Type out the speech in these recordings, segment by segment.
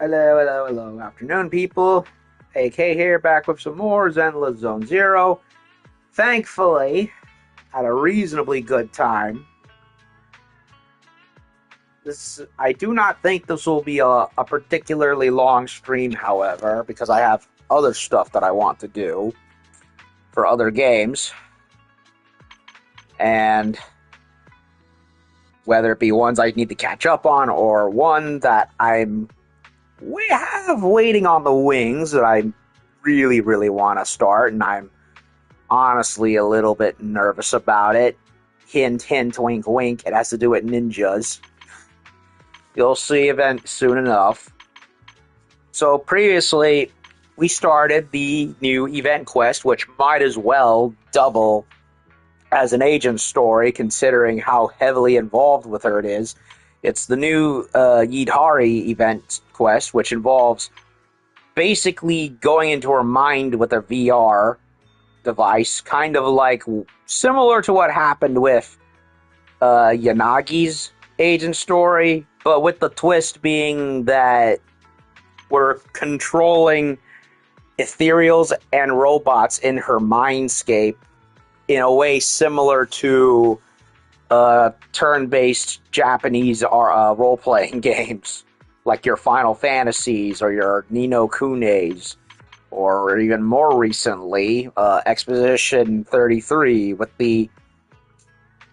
Hello. Afternoon, people. AK here, back with some more Zenless Zone Zero. Thankfully, had a reasonably good time. I do not think this will be a particularly long stream, however, because I have other stuff that I want to do for other games. And whether it be ones I need to catch up on or one that we have waiting on the wings that I really want to start, and I'm honestly a little bit nervous about it. Hint, hint, wink, wink. It has to do with ninjas. You'll see event soon enough. So previously, we started the new event quest, which might as well double as an agent story, considering how heavily involved with her it is. It's the new Yidhari event quest, which involves basically going into her mind with a VR device, kind of like similar to what happened with Yanagi's agent story, but with the twist being that we're controlling ethereals and robots in her mindscape in a way similar to turn-based Japanese role-playing games, like your Final Fantasies or your Ni no Kunes, or even more recently, Exposition 33, with the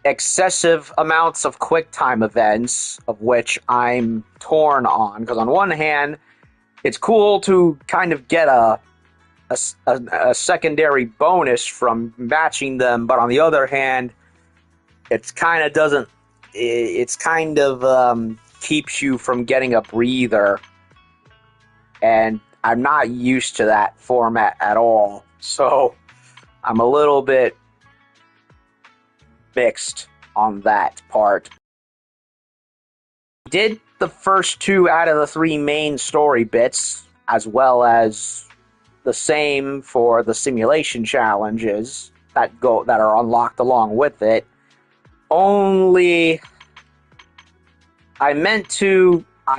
excessive amounts of QuickTime events, of which I'm torn on, because on one hand, it's cool to kind of get a secondary bonus from matching them, but on the other hand, it's kind of keeps you from getting a breather, and I'm not used to that format at all, so I'm a little bit mixed on that part. Did the first 2 out of the 3 main story bits, as well as the same for the simulation challenges that are unlocked along with it. Only I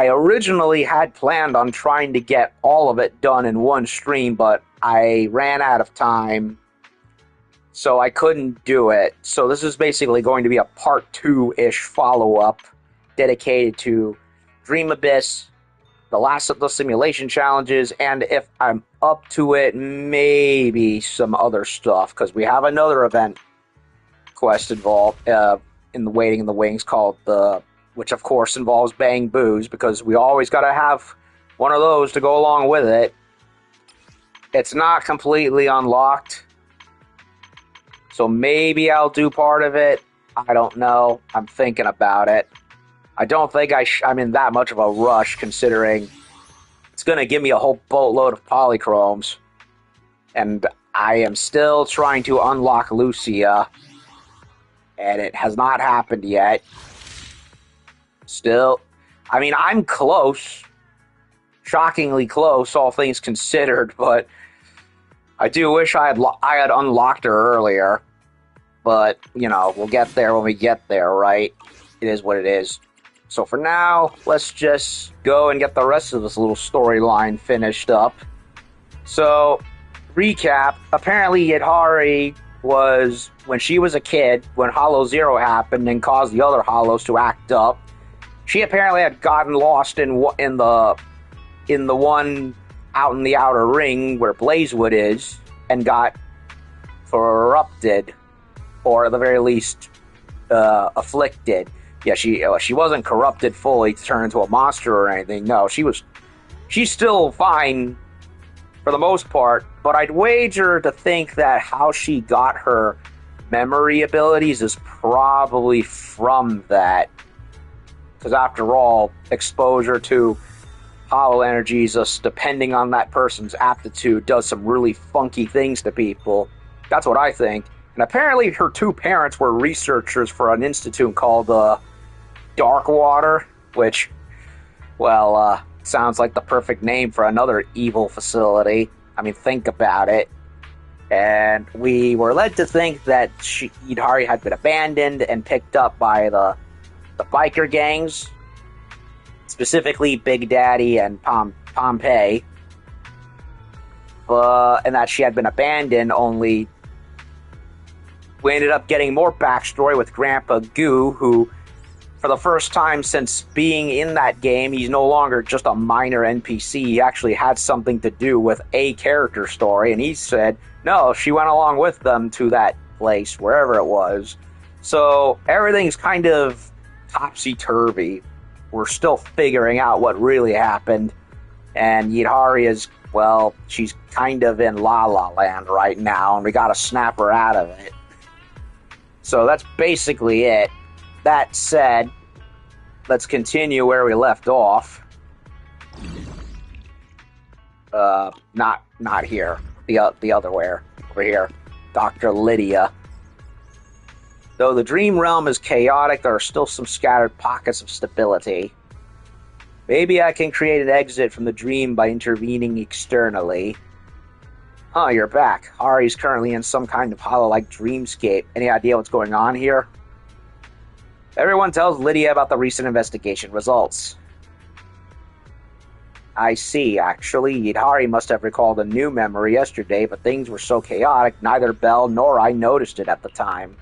originally had planned on trying to get all of it done in one stream, but I ran out of time, so I couldn't do it. So this is basically going to be a part 2-ish follow-up dedicated to Dream Abyss, the last of the simulation challenges, and if I'm up to it, maybe some other stuff, because we have another event quest involved in the waiting in the wings called which of course involves Bang Boos, because we always got to have one of those to go along with it. It's not completely unlocked, so maybe I'll do part of it. I don't know. I'm thinking about it. I don't think I'm in that much of a rush, considering it's going to give me a whole boatload of polychromes. And I am still trying to unlock Lucia, and it has not happened yet. Still, I mean, I'm close. Shockingly close, all things considered, but I do wish I had unlocked her earlier. But, you know, we'll get there when we get there, right? It is what it is. So for now, let's just go and get the rest of this little storyline finished up. So, recap. Apparently, Yidhari was, when she was a kid, when Hollow Zero happened and caused the other Hollows to act up, she apparently had gotten lost in the one out in the outer ring where Blazewood is, and got corrupted, or at the very least, afflicted. Yeah, she wasn't corrupted fully to turn into a monster or anything. No, she's still fine for the most part, but I'd wager to think that how she got her memory abilities is probably from that. Because after all, exposure to hollow energies, just depending on that person's aptitude, does some really funky things to people. That's what I think. And apparently her 2 parents were researchers for an institute called Darkwater, which, well, sounds like the perfect name for another evil facility. I mean, think about it. And we were led to think that Yidhari had been abandoned and picked up by the biker gangs, specifically Big Daddy and Pompeii, and that she had been abandoned, only we ended up getting more backstory with Grandpa Goo, who, for the first time since being in that game, he's no longer just a minor NPC. He actually had something to do with a character story, and he said, no, she went along with them to that place, wherever it was. So everything's kind of topsy-turvy. We're still figuring out what really happened, and Yidhari is, well, she's kind of in La La Land right now, and we gotta snap her out of it. So that's basically it. That said, let's continue where we left off. Not here. The other where. Over here. Dr. Lydia. Though the dream realm is chaotic, there are still some scattered pockets of stability. Maybe I can create an exit from the dream by intervening externally. Oh, you're back. Ari's currently in some kind of hollow-like dreamscape. Any idea what's going on here? Everyone tells Lydia about the recent investigation results. I see, actually. Yidhari must have recalled a new memory yesterday, but things were so chaotic, neither Belle nor I noticed it at the time.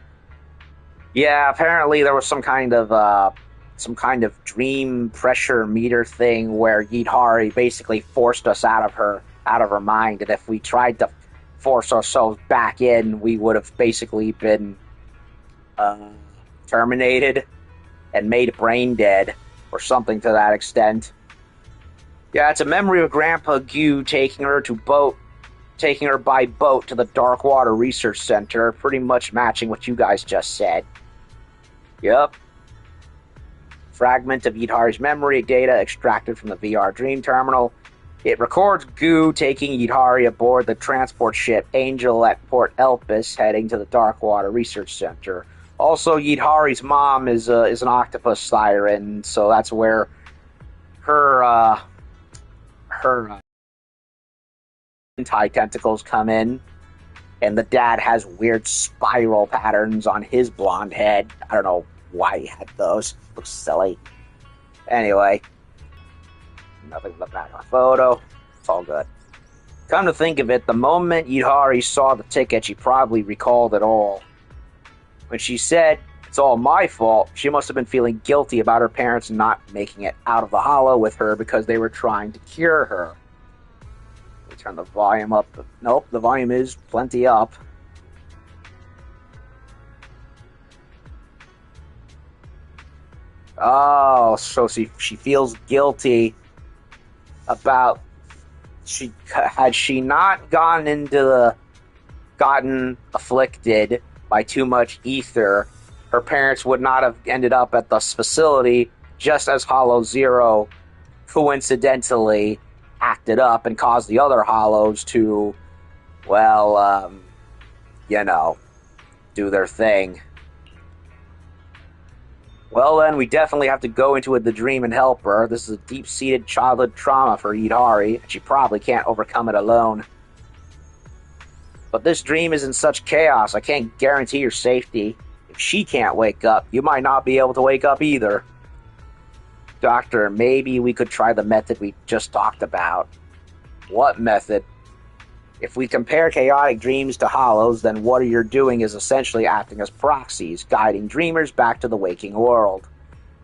Yeah, apparently there was some kind of dream pressure meter thing where Yidhari basically forced us out of her mind, and if we tried to force ourselves back in, we would have basically been terminated and made brain dead, or something to that extent. Yeah, it's a memory of Grandpa Goo taking her by boat to the Darkwater Research Center, pretty much matching what you guys just said. Yup. Fragment of Yidhari's memory data extracted from the VR Dream Terminal. It records Goo taking Yidhari aboard the transport ship Angel at Port Elpis, heading to the Darkwater Research Center. Also, Yidhari's mom is an octopus siren, so that's where her hentai tentacles come in. And the dad has weird spiral patterns on his blonde head. I don't know why he had those. Looks silly. Anyway. Nothing but that photo. It's all good. Come to think of it, the moment Yidhari saw the ticket, she probably recalled it all. When she said, it's all my fault, she must have been feeling guilty about her parents not making it out of the hollow with her because they were trying to cure her. We turn the volume up. Nope, the volume is plenty up. Oh, so she feels guilty about had she not gotten afflicted by too much ether, her parents would not have ended up at this facility, just as Hollow Zero coincidentally acted up and caused the other Hollows to, well, do their thing. Well then, we definitely have to go into the dream and help her. This is a deep-seated childhood trauma for Yidhari, and she probably can't overcome it alone. But this dream is in such chaos, I can't guarantee your safety. If she can't wake up, you might not be able to wake up either. Doctor, maybe we could try the method we just talked about. What method? If we compare chaotic dreams to hollows, then what you're doing is essentially acting as proxies, guiding dreamers back to the waking world.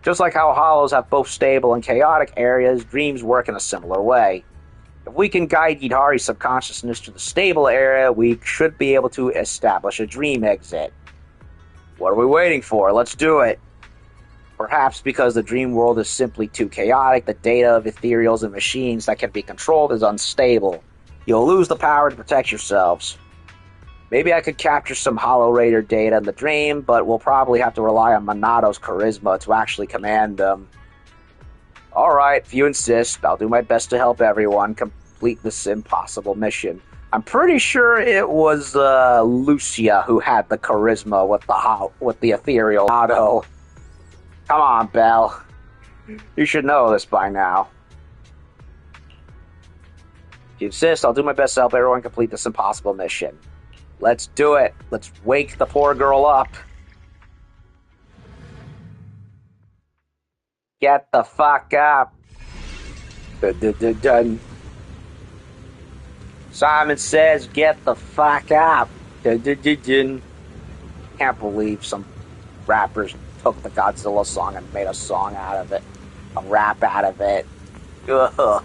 Just like how hollows have both stable and chaotic areas, dreams work in a similar way. If we can guide Yidhari's subconsciousness to the stable area, we should be able to establish a dream exit. What are we waiting for? Let's do it. Perhaps because the dream world is simply too chaotic, the data of ethereals and machines that can be controlled is unstable. You'll lose the power to protect yourselves. Maybe I could capture some Hollow Raider data in the dream, but we'll probably have to rely on Monato's charisma to actually command them. Alright, if you insist, I'll do my best to help everyone complete this impossible mission. I'm pretty sure it was Lucia who had the charisma with the ethereal Monato. Come on, Belle. You should know this by now. If you insist, I'll do my best to help everyone complete this impossible mission. Let's do it. Let's wake the poor girl up. Get the fuck up. Dun, dun, dun, dun. Simon Says, get the fuck up. Dun, dun, dun, dun. Can't believe some rappers took the Godzilla song and made a song out of it. A rap out of it. Ugh.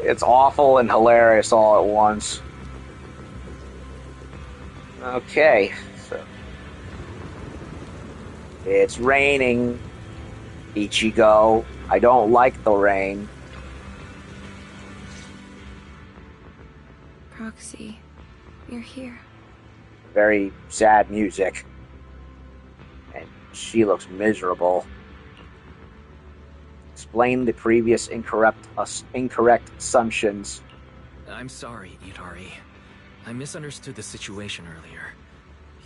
It's awful and hilarious all at once. Okay, so it's raining, Ichigo. I don't like the rain. Proxy, you're here. Very sad music. And she looks miserable. Explain the previous incorrect assumptions. I'm sorry, Itari. I misunderstood the situation earlier.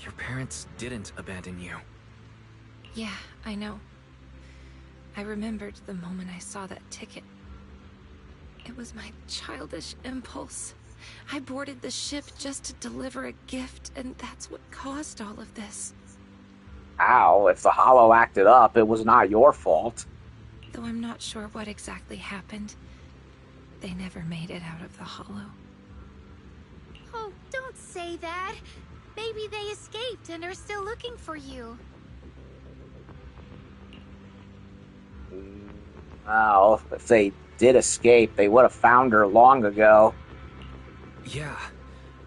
Your parents didn't abandon you. Yeah, I know. I remembered the moment I saw that ticket. It was my childish impulse. I boarded the ship just to deliver a gift, and that's what caused all of this. Ow, if the Hollow acted up, it was not your fault. Though I'm not sure what exactly happened. They never made it out of the Hollow. Oh, don't say that. Maybe they escaped and are still looking for you. Well, if they did escape, they would have found her long ago. Yeah.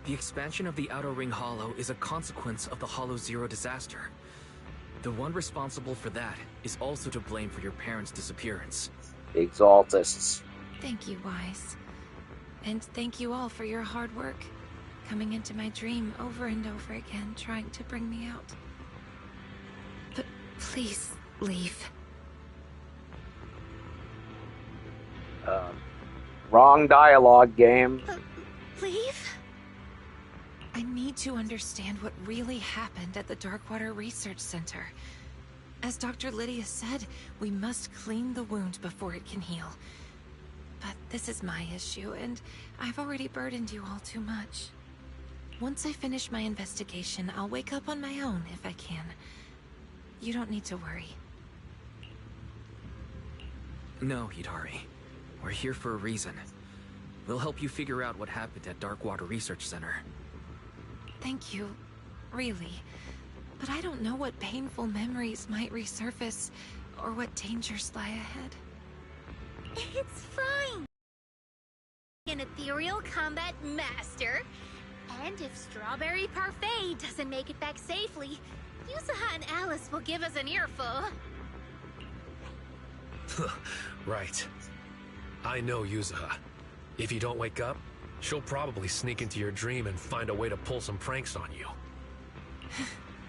The expansion of the Outer Ring Hollow is a consequence of the Hollow Zero disaster. The one responsible for that is also to blame for your parents' disappearance. The Exaltists. Thank you, Wise. And thank you all for your hard work. Coming into my dream over and over again, trying to bring me out. But please, leave. Wrong dialogue, game. Leave? I need to understand what really happened at the Darkwater Research Center. As Dr. Lydia said, we must clean the wound before it can heal. But this is my issue, and I've already burdened you all too much. Once I finish my investigation, I'll wake up on my own if I can. You don't need to worry. No, Hidari. We're here for a reason. We'll help you figure out what happened at Darkwater Research Center. Thank you, really. But I don't know what painful memories might resurface, or what dangers lie ahead. It's fine. An ethereal combat master. And if Strawberry Parfait doesn't make it back safely, Yuzuha and Alice will give us an earful. Right. I know Yuzuha. If you don't wake up, she'll probably sneak into your dream and find a way to pull some pranks on you.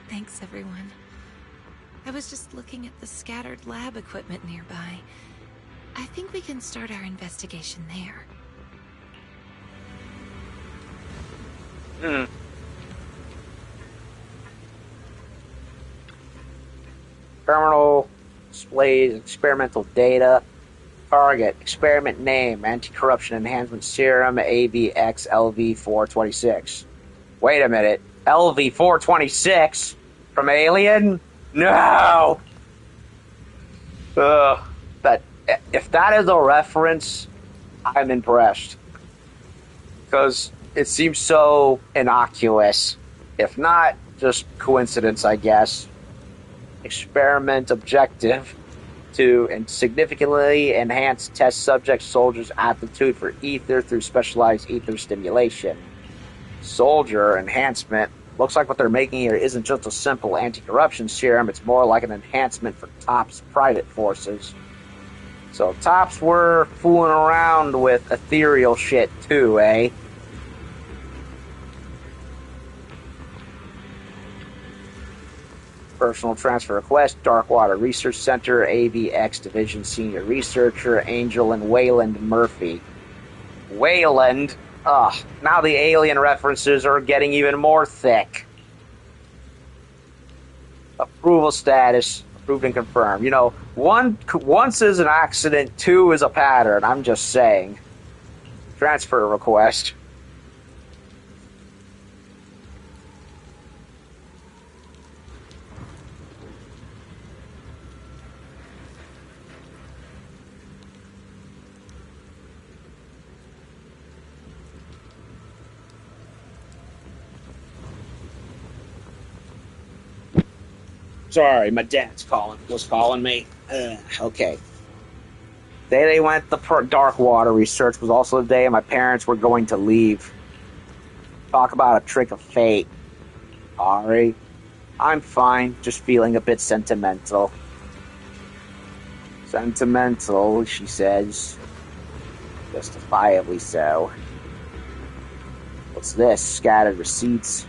Thanks, everyone. I was just looking at the scattered lab equipment nearby. I think we can start our investigation there. Terminal displays experimental data. Target, experiment name, anti-corruption enhancement serum, AVXLV426. Wait a minute, LV426? From Alien? No! If that is a reference, I'm impressed. Because it seems so innocuous. If not, just coincidence, I guess. Experiment objective to significantly enhance test subject soldiers' aptitude for ether through specialized ether stimulation. Soldier enhancement. Looks like what they're making here isn't just a simple anti-corruption serum, it's more like an enhancement for TOPS private forces. So TOPS were fooling around with ethereal shit too, eh? Personal transfer request, Darkwater Research Center, AVX Division Senior Researcher, Angel and Wayland Murphy. Wayland? Ugh, now the alien references are getting even more thick. Approval status, approved and confirmed. You know, once is an accident, two is a pattern, I'm just saying. Transfer request. Sorry, my dad's was calling me. Okay. The day they went the dark water research was also the day my parents were going to leave. Talk about a trick of fate. Ari, I'm fine, just feeling a bit sentimental. Sentimental, she says. Justifiably so. What's this? Scattered receipts.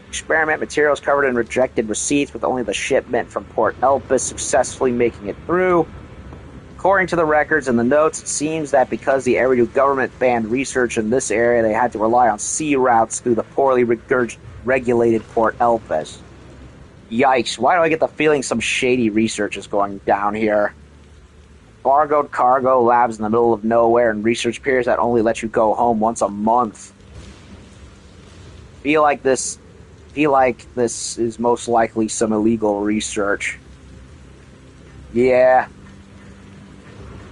Experiment materials covered in rejected receipts with only the shipment from Port Elpis successfully making it through. According to the records and the notes, it seems that because the Eridu government banned research in this area, they had to rely on sea routes through the poorly regulated Port Elpis. Yikes, why do I get the feeling some shady research is going down here? Bargoed cargo, labs in the middle of nowhere, and research periods that only let you go home once a month. Feel like this is most likely some illegal research. Yeah.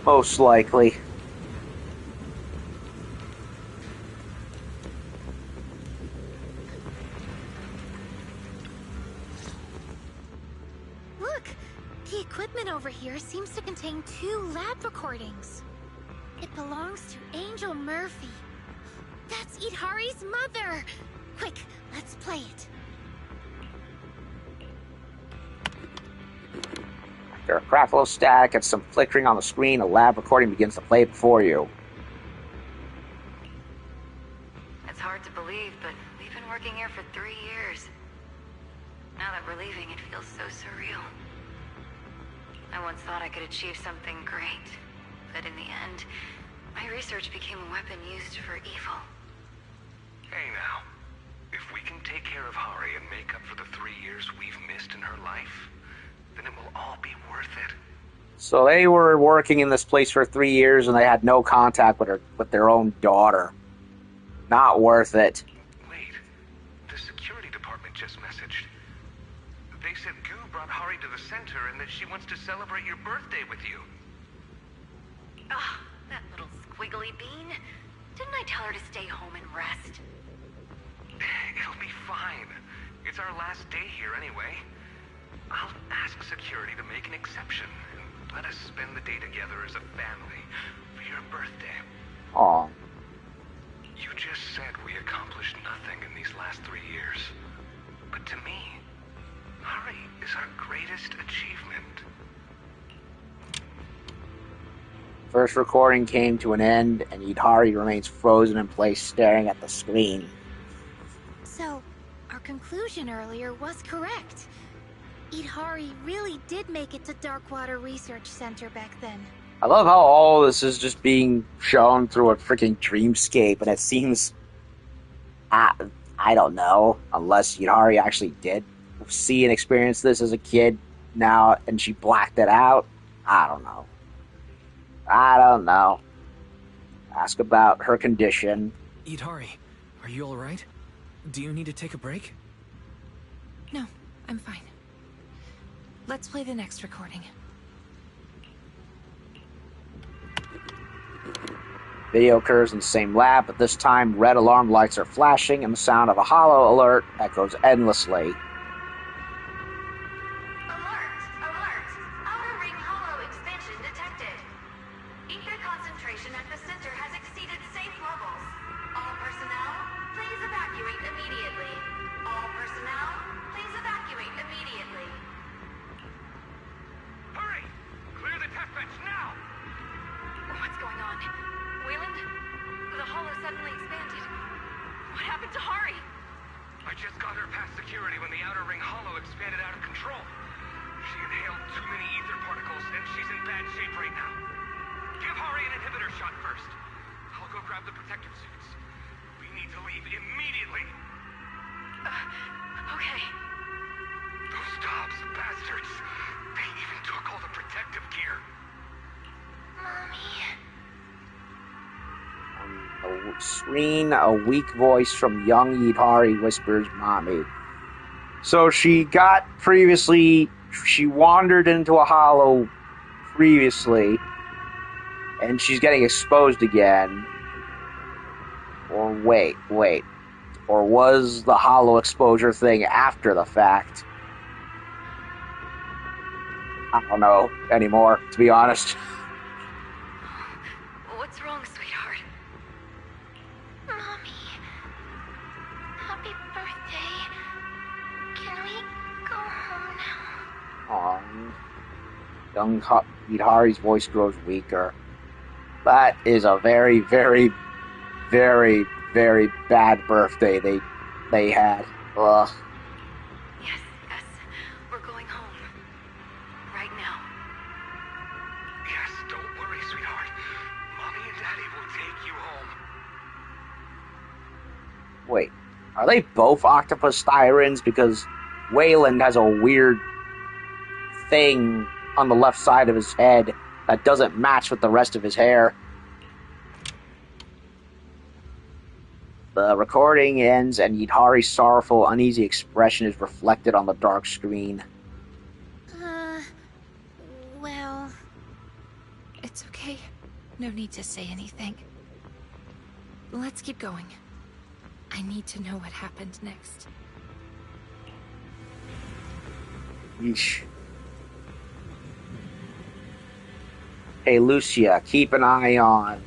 Most likely. Look! The equipment over here seems to contain 2 lab recordings. It belongs to Angel Murphy. That's Idhari's mother! Quick, let's play it. After a crackle of static and some flickering on the screen, a lab recording begins to play before you. It's hard to believe, but we've been working here for 3 years. Now that we're leaving, it feels so surreal. I once thought I could achieve something great, but in the end, my research became a weapon used for evil. Hey now, if we can take care of Hari and make up for the 3 years we've missed in her life, then it will all be worth it. So they were working in this place for 3 years and they had no contact with their own daughter. Not worth it. Wait, the security department just messaged. They said Goo brought Hari to the center and that she wants to celebrate your birthday with you. Ugh, that little squiggly bean. Didn't I tell her to stay home and rest? It'll be fine. It's our last day here anyway. I'll ask security to make an exception and let us spend the day together as a family for your birthday. Aw. You just said we accomplished nothing in these last 3 years. But to me, Hari is our greatest achievement. First recording came to an end, and Idhari remains frozen in place staring at the screen. So, our conclusion earlier was correct. Idhari really did make it to Darkwater Research Center back then. I love how all this is just being shown through a freaking dreamscape, and it seems... I don't know, unless Idhari actually did see and experience this as a kid now, and she blacked it out. I don't know. Ask about her condition. Idhari, are you alright? Do you need to take a break? No, I'm fine. Let's play the next recording. Video occurs in the same lab, but this time red alarm lights are flashing and the sound of a hollow alert echoes endlessly. Alert! Alert! Outer ring hollow expansion detected. Ether concentration at the center has exceeded safe levels. All personnel, please evacuate immediately. All personnel, please evacuate immediately. Hurry! Clear the test bench now! What's going on? Wayland? The hollow suddenly expanded. What happened to Hari? I just got her past security when the outer ring hollow expanded out of control. She inhaled too many ether particles and she's in bad shape right now. Give Hari an inhibitor shot first. I'll go grab the protective suits. We need to leave immediately. Okay. Those Dobbs bastards. They even took all the protective gear. Mommy. On the screen, a weak voice from young Idhari whispers, "Mommy." So she wandered into a hollow previously, and she's getting exposed again. Or wait. Or was the hollow exposure thing after the fact? I don't know anymore, to be honest. What's wrong, sweetheart? Mommy. Happy birthday. Can we go home now? Young Midhari's voice grows weaker. That is a very, very, very, very bad birthday they had. Ugh. Yes, we're going home. Right now. Yes, don't worry, sweetheart. Mommy and Daddy will take you home. Wait, are they both octopus styrins? Because Wayland has a weird thing on the left side of his head that doesn't match with the rest of his hair. The recording ends, and Yidhari's sorrowful, uneasy expression is reflected on the dark screen. Well... It's okay. No need to say anything. Let's keep going. I need to know what happened next. Yeesh. Hey, Lucia, keep an eye on...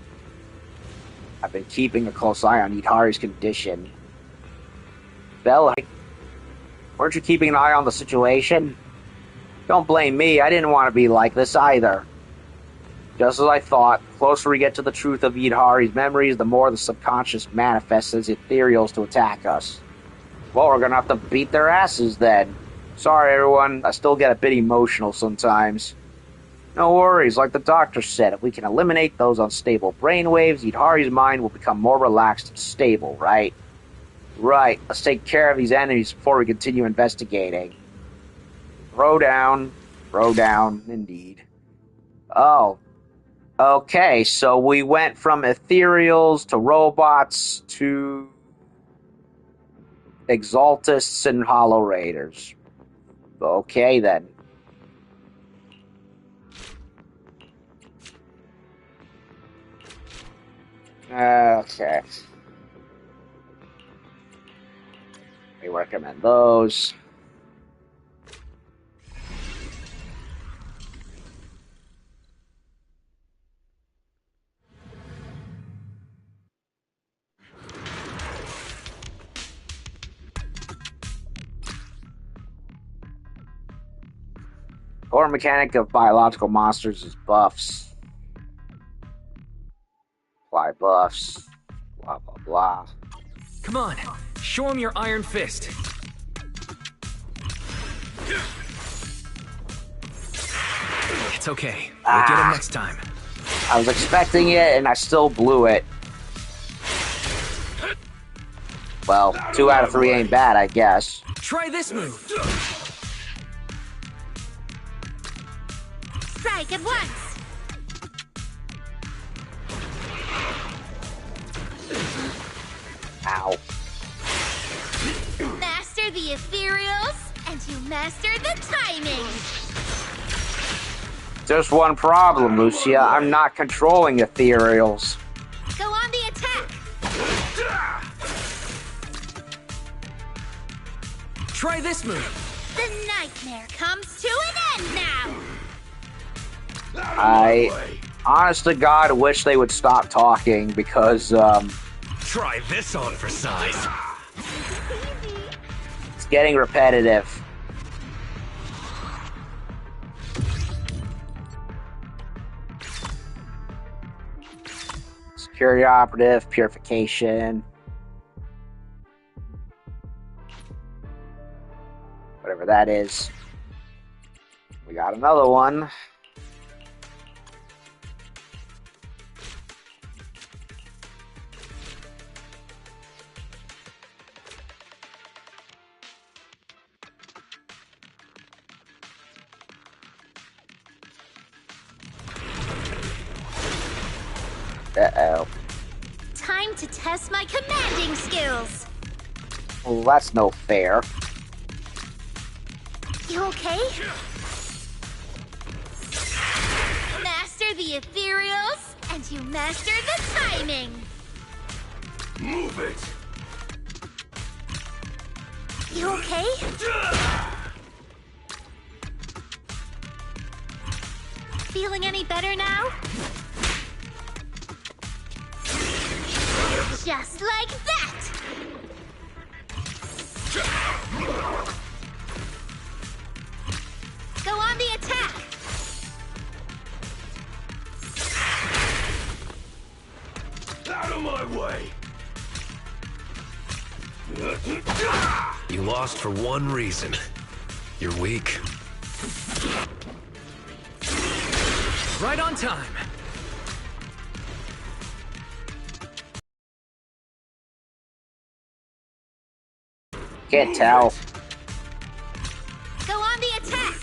I've been keeping a close eye on Yidhari's condition. Bella, weren't you keeping an eye on the situation? Don't blame me, I didn't want to be like this either. Just as I thought, the closer we get to the truth of Yidhari's memories, the more the subconscious manifests as ethereals to attack us. Well, we're gonna have to beat their asses then. Sorry everyone, I still get a bit emotional sometimes. No worries, like the doctor said, if we can eliminate those unstable brainwaves, Yidhari's mind will become more relaxed and stable, right? Right, let's take care of these enemies before we continue investigating. Throw down, indeed. Oh. Okay, so we went from ethereals to robots to exaltists and hollow raiders. Okay then. Okay. We recommend those. Core mechanic of biological monsters is buffs. Apply buffs. Blah, blah, blah. Come on, show him your iron fist. It's okay. We'll get him next time. I was expecting it, and I still blew it. Well, 2 out of 3 ain't bad, I guess. Try this move. Strike at once! Ow. Master the ethereals, and you master the timing! Just one problem, Lucia. I'm not controlling ethereals. Go on the attack! Try this move. The nightmare comes to an end now! I, honest to God, wish they would stop talking because, Try this on for size. it's getting repetitive. Security operative, purification. Whatever that is. We got another one. Uh-oh. Time to test my commanding skills! Well, that's no fair. You okay? Master the ethereals, and you master the timing! Move it. You okay? Feeling any better now? Just like that! Go on the attack! Out of my way! You lost for one reason. You're weak. Right on time. Can't tell. Go on the attack!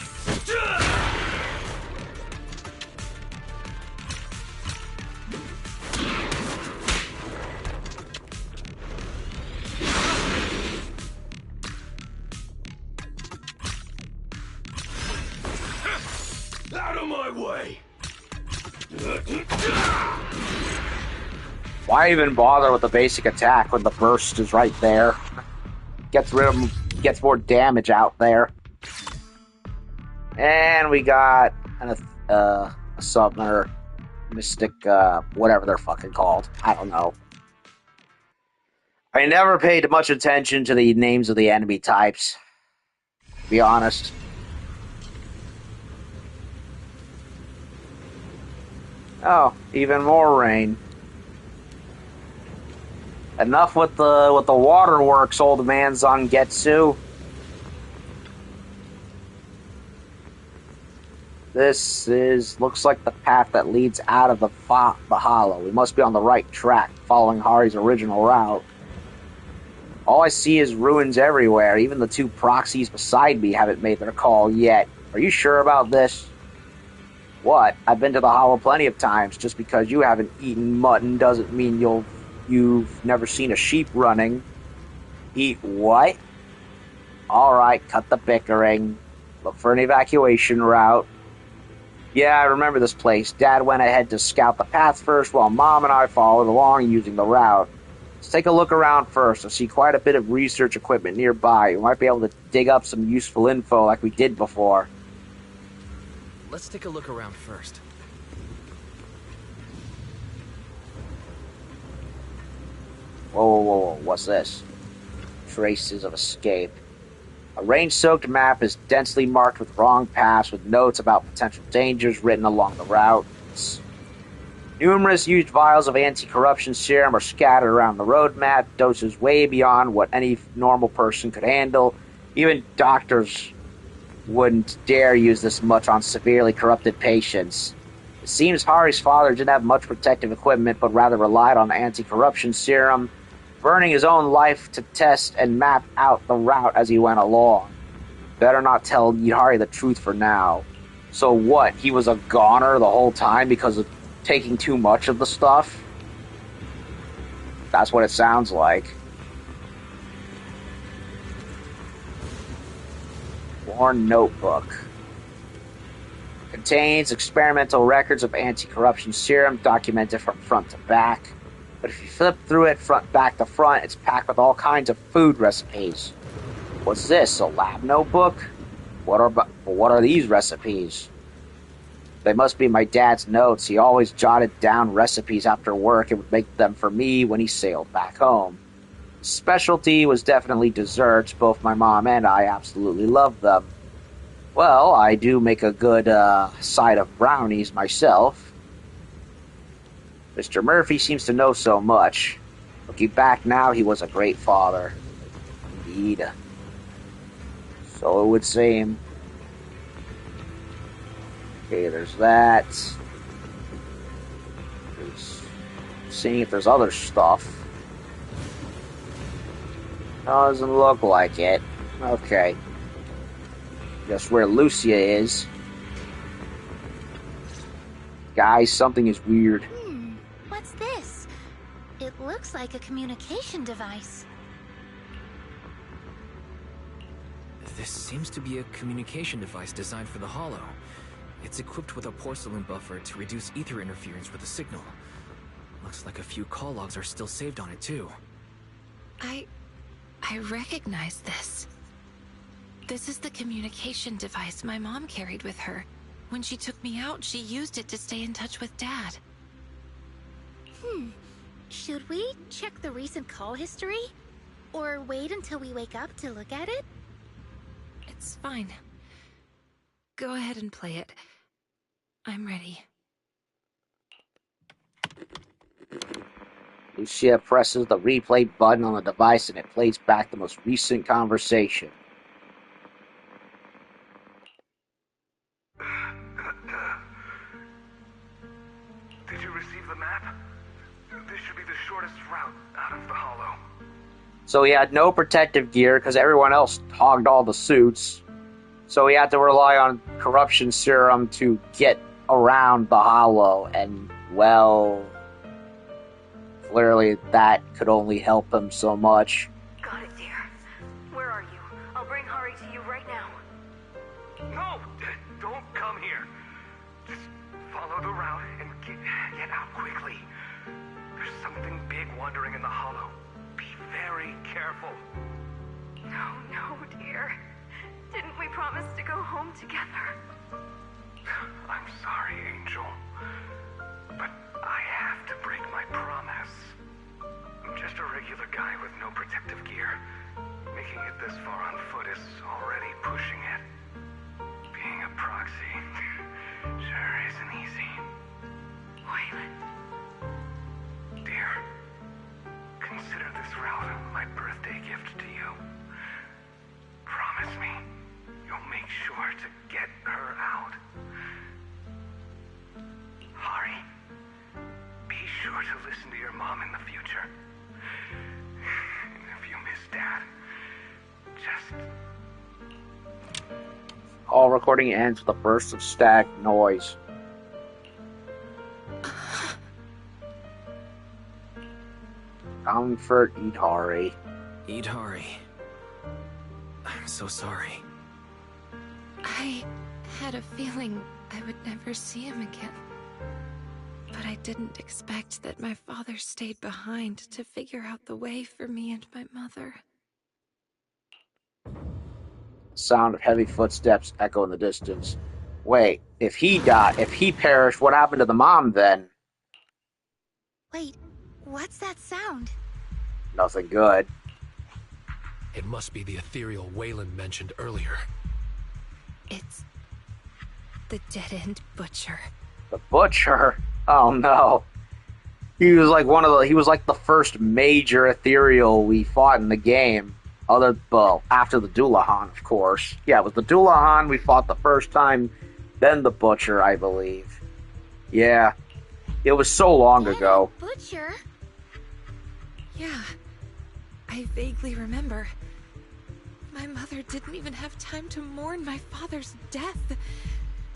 Out of my way! Why even bother with the basic attack when the burst is right there? Gets rid of him, gets more damage out there. And we got a summoner, mystic, whatever they're fucking called. I don't know. I never paid much attention to the names of the enemy types, to be honest. Oh, even more rain. Enough with the waterworks, old man Zangetsu. Looks like the path that leads out of the hollow. We must be on the right track, following Hari's original route. All I see is ruins everywhere. Even the two proxies beside me haven't made their call yet. Are you sure about this? What? I've been to the hollow plenty of times. Just because you haven't eaten mutton doesn't mean you've never seen a sheep running. Eat what? Alright, cut the bickering. Look for an evacuation route. Yeah, I remember this place. Dad went ahead to scout the path first, while Mom and I followed along using the route. Let's take a look around first. I see quite a bit of research equipment nearby. We might be able to dig up some useful info like we did before. Let's take a look around first. Whoa, what's this? Traces of escape. A rain-soaked map is densely marked with wrong paths with notes about potential dangers written along the routes. Numerous used vials of anti-corruption serum are scattered around the roadmap, doses way beyond what any normal person could handle. Even doctors wouldn't dare use this much on severely corrupted patients. It seems Hari's father didn't have much protective equipment, but rather relied on anti-corruption serum, burning his own life to test and map out the route as he went along. Better not tell Hari the truth for now. So what, he was a goner the whole time because of taking too much of the stuff? That's what it sounds like. Worn notebook. Contains experimental records of anti-corruption serum documented from front to back. But if you flip through it back to front, it's packed with all kinds of food recipes. What's this, a lab notebook? What are these recipes? They must be my dad's notes. He always jotted down recipes after work and would make them for me when he sailed back home. His specialty was definitely desserts. Both my mom and I absolutely loved them. Well, I do make a good side of brownies myself. Mr. Murphy seems to know so much. Looking back now, he was a great father. Indeed. So it would seem. Okay, there's that. Seeing if there's other stuff. Doesn't look like it. Okay. Guess where Lucia is. Guys, something is weird. What's this? It looks like a communication device. This seems to be a communication device designed for the Hollow. It's equipped with a porcelain buffer to reduce ether interference with the signal. Looks like a few call logs are still saved on it too. I recognize this. This is the communication device my mom carried with her. When she took me out, she used it to stay in touch with Dad. Should we check the recent call history? Or wait until we wake up to look at it? It's fine. Go ahead and play it. I'm ready. Lucia presses the replay button on the device and it plays back the most recent conversation. Did you receive the map? This should be the shortest route out of the hollow. So he had no protective gear because everyone else hogged all the suits. So he had to rely on corruption serum to get around the hollow. And, well, clearly that could only help him so much. Got it, dear. Where are you? I'll bring Hari to you right now. No! Don't come here. Just follow the route and get out quickly. There's something big wandering in the hollow. Be very careful. No, dear. Didn't we promise to go home together? I'm sorry, Angel. But I have to break my promise. I'm just a regular guy with no protective gear. Making it this far on foot is already pushing it. Being a proxy sure isn't easy. Waylon. Dear, consider this route my birthday gift to you. Promise me you'll make sure to get her out. Hari, be sure to listen to your mom in the future. And if you miss Dad, just... All recording ends with a burst of static noise. Comfort Idari. Idari. I'm so sorry. I had a feeling I would never see him again. But I didn't expect that my father stayed behind to figure out the way for me and my mother. Sound of heavy footsteps echo in the distance. Wait, if he perished, what happened to the mom then? Wait, what's that sound? Nothing good. It must be the ethereal Waylon mentioned earlier. It's the dead-end butcher. The butcher? Oh no. He was like the first major ethereal we fought in the game. After the Doulahan, of course. Yeah, it was the Doulahan we fought the first time, then the butcher, I believe. Yeah. It was so long ago. Butcher? Yeah, I vaguely remember. My mother didn't even have time to mourn my father's death.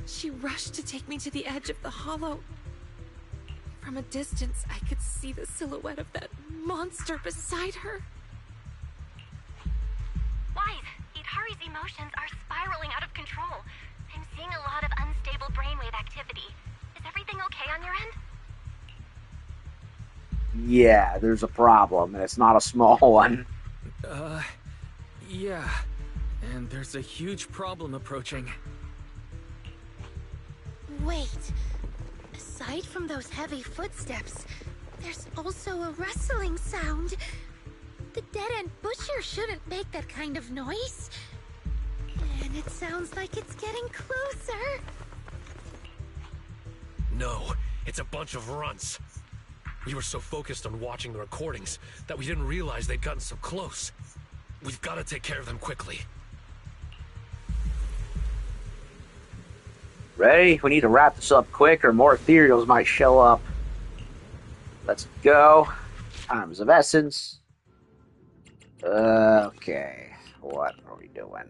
She rushed to take me to the edge of the hollow. From a distance, I could see the silhouette of that monster beside her. Wise, Idari's emotions are spiraling out of control. I'm seeing a lot of unstable brainwave activity. Is everything okay on your end? Yeah, there's a problem, and it's not a small one. Yeah. And there's a huge problem approaching. Wait. Aside from those heavy footsteps, there's also a rustling sound. The dead-end butcher shouldn't make that kind of noise. And it sounds like it's getting closer. No, it's a bunch of runts. We were so focused on watching the recordings that we didn't realize they'd gotten so close. We've got to take care of them quickly. Ready? We need to wrap this up quick or more ethereals might show up. Let's go. Times of essence. Okay. What are we doing?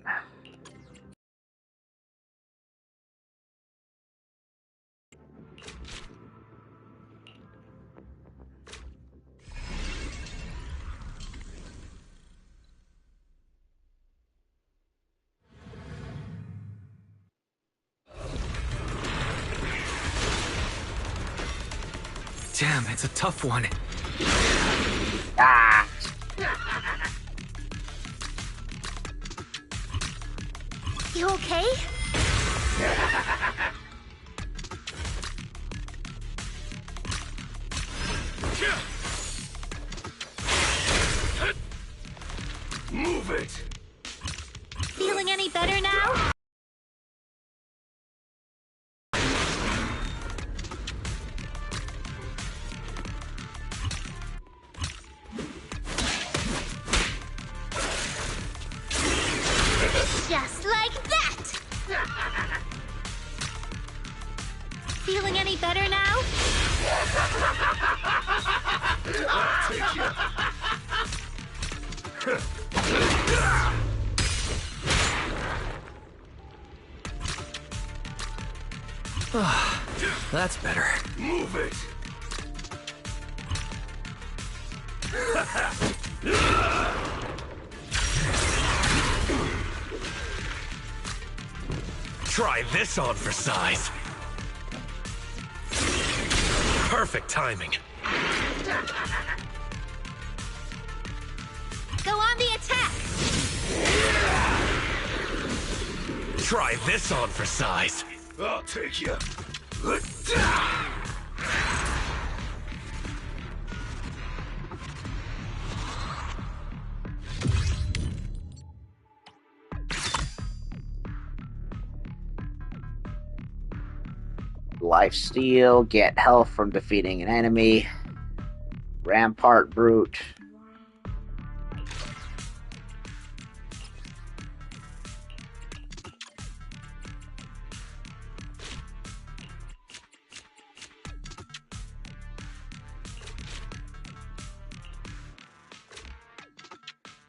Damn, it's a tough one. Ah! You okay? Move it! Feeling any better now? Just like that! Feeling any better now? I'll take you. That's better. Move it! Try this on for size. Perfect timing. Go on the attack! Try this on for size. I'll take you. Lifesteal, get health from defeating an enemy. Rampart Brute.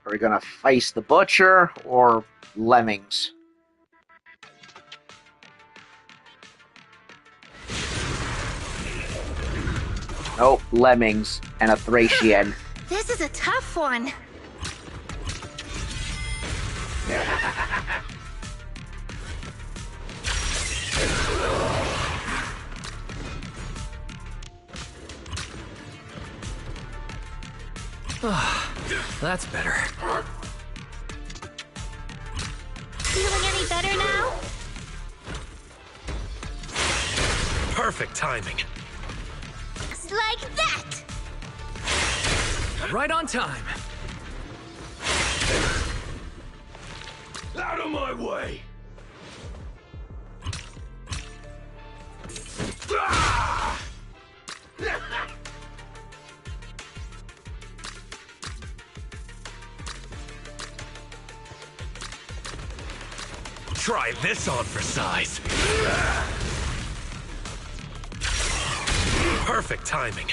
Are we gonna face the Butcher or Lemmings? Nope, Lemmings and a Thracian. This is a tough one. That's better. Feeling any better now? Perfect timing. Just like that! Right on time. Out of my way! Ah! Try this on for size. Perfect timing.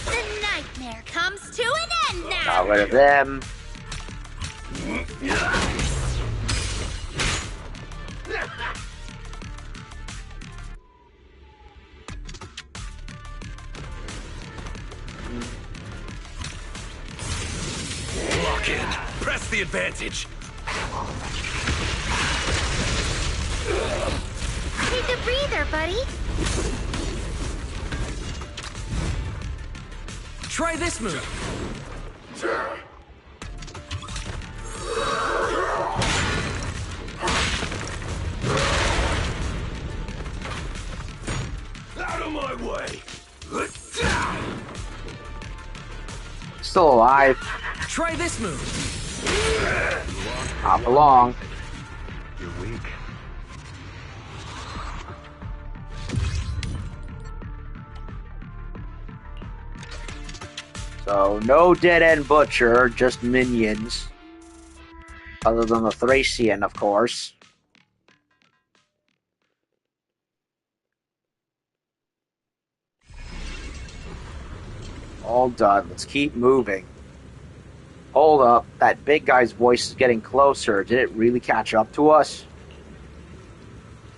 The nightmare comes to an end now! Got rid of them. Lock in. Press the advantage. Take a breather, buddy. Try this move. Out of my way! Still alive. Try this move. Hop along. You're weak. So, no dead-end Butcher, just minions. Other than the Thracian, of course. All done. Let's keep moving. Hold up. That big guy's voice is getting closer. Did it really catch up to us?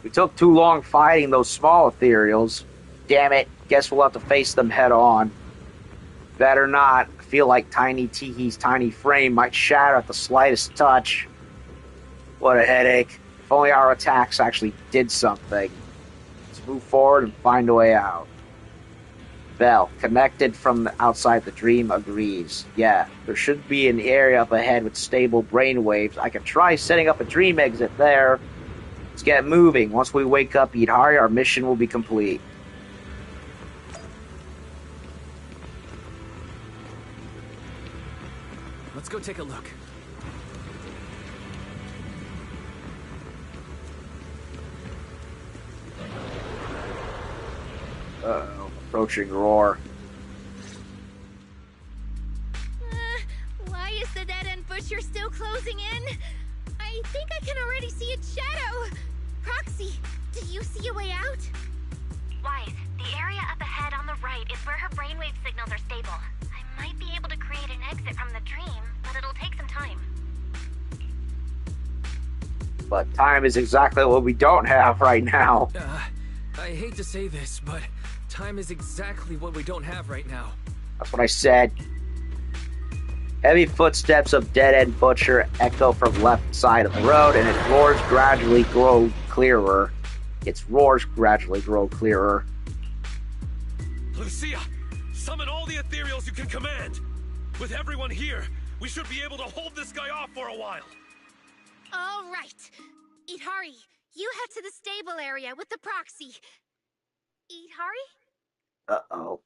We took too long fighting those small ethereals. Damn it. Guess we'll have to face them head on. Better not. I feel like Tiny Tihi's tiny frame might shatter at the slightest touch. What a headache. If only our attacks actually did something. Let's move forward and find a way out. Bell, connected from outside the dream, agrees. Yeah, there should be an area up ahead with stable brainwaves. I could try setting up a dream exit there. Let's get moving. Once we wake up Idari, our mission will be complete. Let's go take a look. Uh-oh, approaching roar. Why is the dead-end butcher still closing in? I think I can already see its shadow. Proxy, do you see a way out? Wise, the area up ahead on the right is where her brainwave signals are stable. I might be able to create an exit from the dream, but it'll take some time. But time is exactly what we don't have right now. I hate to say this, but time is exactly what we don't have right now. That's what I said. Heavy footsteps of dead-end butcher echo from left side of the road, and its roars gradually grow clearer. Lucia, summon all the ethereals you can command. With everyone here, we should be able to hold this guy off for a while. All right. Idari, you head to the stable area with the proxy. Idari? Uh-oh.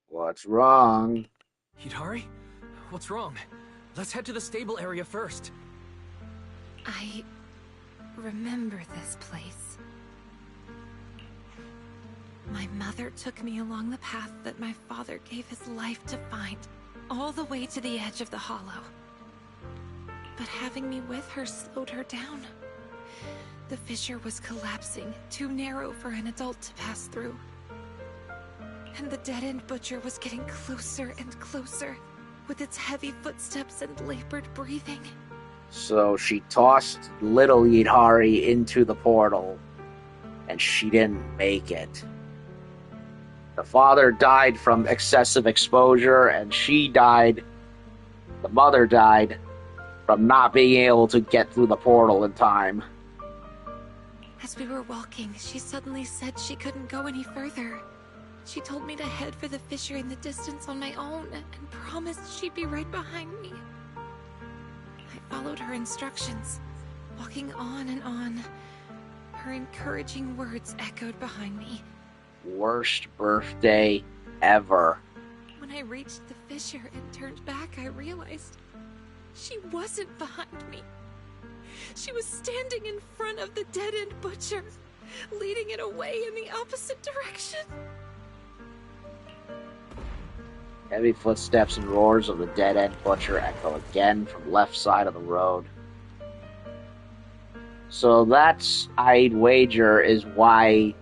What's wrong? Hidari? What's wrong? Let's head to the stable area first. I remember this place. My mother took me along the path that my father gave his life to find, all the way to the edge of the hollow. But having me with her slowed her down. The fissure was collapsing, too narrow for an adult to pass through. And the dead-end butcher was getting closer and closer, with its heavy footsteps and labored breathing. So she tossed little Idari into the portal, and she didn't make it. The father died from excessive exposure, and the mother died, from not being able to get through the portal in time. As we were walking, she suddenly said she couldn't go any further. She told me to head for the fissure in the distance on my own, and promised she'd be right behind me. I followed her instructions, walking on and on. Her encouraging words echoed behind me. Worst birthday ever. When I reached the fissure and turned back, I realized she wasn't behind me. She was standing in front of the dead-end butcher, leading it away in the opposite direction. Heavy footsteps and roars of the dead-end butcher echo again from left side of the road. So that's, I'd wager, is why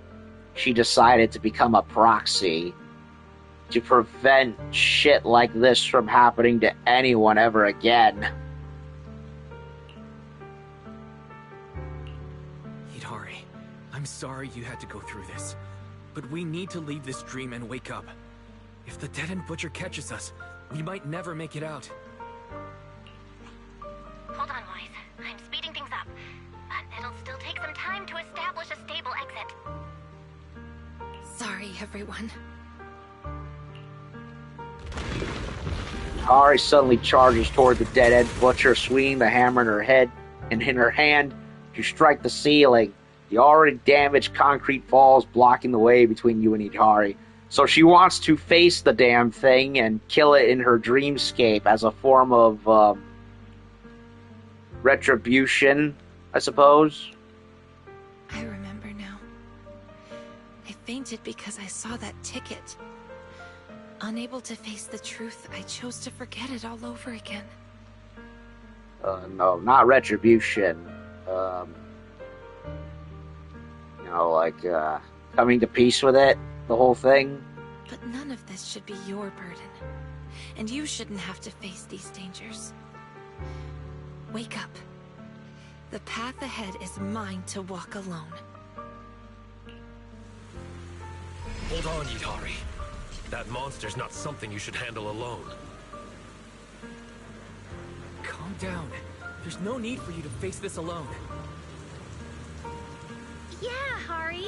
she decided to become a proxy. To prevent shit like this from happening to anyone ever again. Hidari, I'm sorry you had to go through this, but we need to leave this dream and wake up. If the dead-end butcher catches us, we might never make it out. Hold on, Wise. I'm speeding things up. But it'll still take some time to establish a stable exit. Sorry, everyone. Ari suddenly charges toward the dead-end butcher, swinging the hammer in her head and in her hand to strike the ceiling. The already damaged concrete falls, blocking the way between you and Idari. So she wants to face the damn thing and kill it in her dreamscape as a form of retribution, I suppose. I remember now. I fainted because I saw that ticket. Unable to face the truth, I chose to forget it all over again. No, not retribution. Coming to peace with it, the whole thing. But none of this should be your burden. And you shouldn't have to face these dangers. Wake up. The path ahead is mine to walk alone. Hold on, Idari. That monster's not something you should handle alone. Calm down. There's no need for you to face this alone. Yeah, Hari.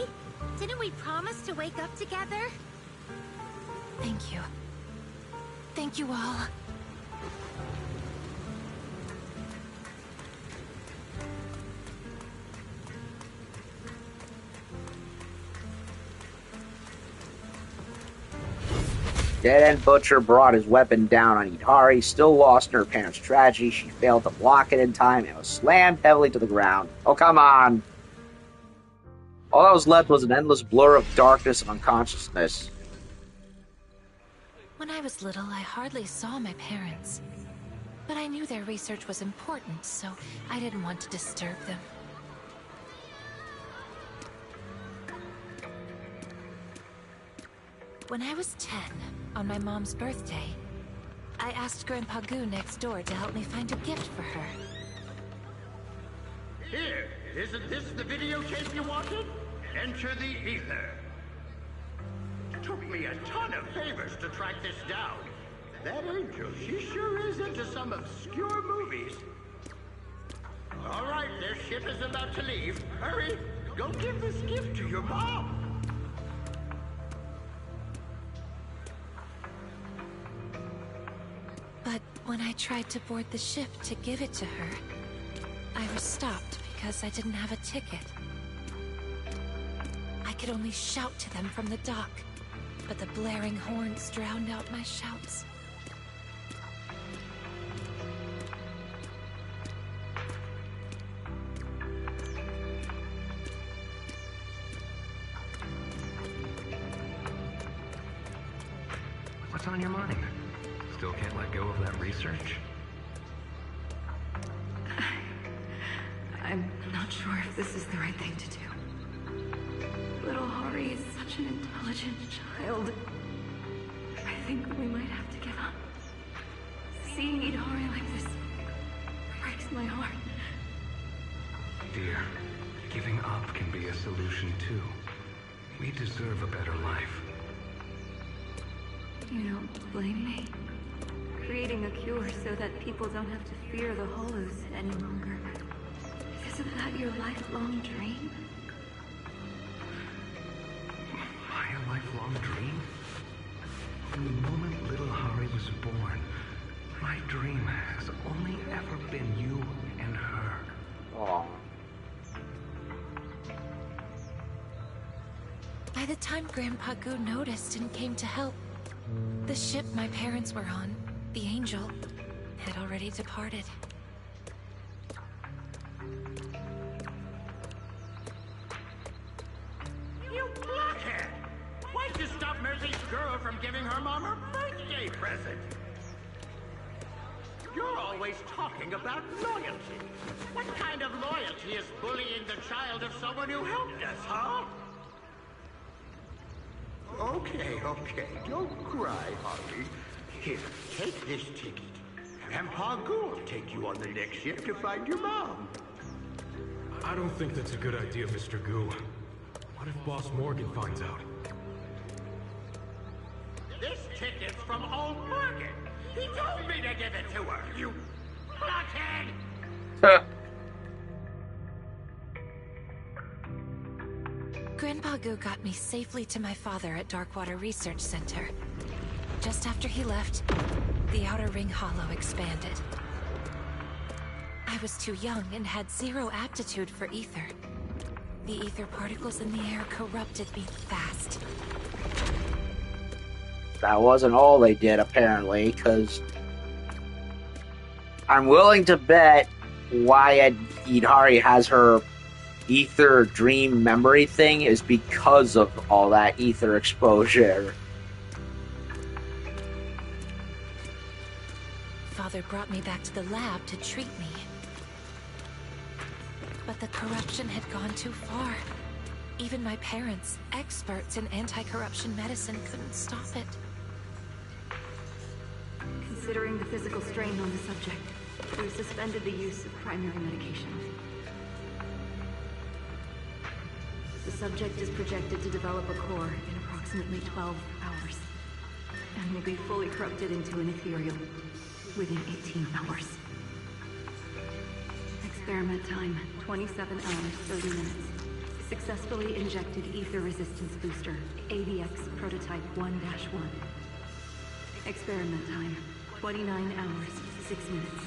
Didn't we promise to wake up together? Thank you. Thank you all. Dead-end Butcher brought his weapon down on Idari, still lost in her parents' tragedy. She failed to block it in time and was slammed heavily to the ground. Oh, come on! All that was left was an endless blur of darkness and unconsciousness. When I was little, I hardly saw my parents. But I knew their research was important, so I didn't want to disturb them. When I was 10, on my mom's birthday, I asked Grandpa Goo next door to help me find a gift for her. Here, isn't this the videotape you wanted? Enter the ether. Took me a ton of favors to track this down. That angel, she sure is into some obscure movies. All right, their ship is about to leave. Hurry, go give this gift to your mom. But when I tried to board the ship to give it to her, I was stopped because I didn't have a ticket. I could only shout to them from the dock, but the blaring horns drowned out my shouts. What's on your mind? Still can't let go of that research? I'm not sure if this is the right thing to do. Little Hari is such an intelligent child. I think we might have to give up. Seeing Idari like this breaks my heart. Dear, giving up can be a solution too. We deserve a better life. You don't blame me? Creating a cure so that people don't have to fear the Hollows any longer. Isn't that your lifelong dream? My lifelong dream? From the moment little Hari was born, my dream has only ever been you and her. Aw. By the time Grandpa Goo noticed and came to help, the ship my parents were on, the Angel, had already departed. You blockhead! Why'd you stop Mercy's girl from giving her mom her birthday present? You're always talking about loyalty. What kind of loyalty is bullying the child of someone who helped us, huh? Okay, don't cry, Hari. Here, take this ticket. And Pa Goo will take you on the next ship to find your mom. I don't think that's a good idea, Mr. Goo. What if Boss Morgan finds out? This ticket's from old Morgan. He told me to give it to her, you blockhead! Grandpa Goo got me safely to my father at Darkwater Research Center. Just after he left, the Outer Ring Hollow expanded. I was too young and had zero aptitude for ether. The ether particles in the air corrupted me fast. That wasn't all they did, apparently, because I'm willing to bet why Idari has her ether dream memory thing is because of all that ether exposure. Father brought me back to the lab to treat me. But the corruption had gone too far. Even my parents, experts in anti-corruption medicine, couldn't stop it. Considering the physical strain on the subject, we've suspended the use of primary medication. The subject is projected to develop a core in approximately 12 hours, and will be fully corrupted into an ethereal within 18 hours. Experiment time, 27 hours, 30 minutes. Successfully injected ether resistance booster, ABX prototype 1-1. Experiment time, 29 hours, 6 minutes.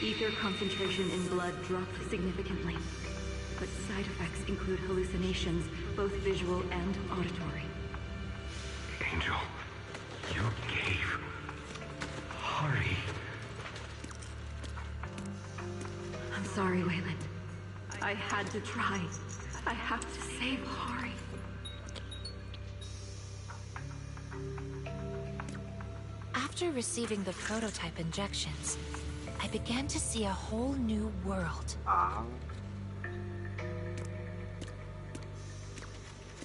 Ether concentration in blood dropped significantly, but side effects include hallucinations, both visual and auditory. Angel, you gave Hari. I'm sorry, Wayland. I had to try. I have to save Hari. After receiving the prototype injections, I began to see a whole new world.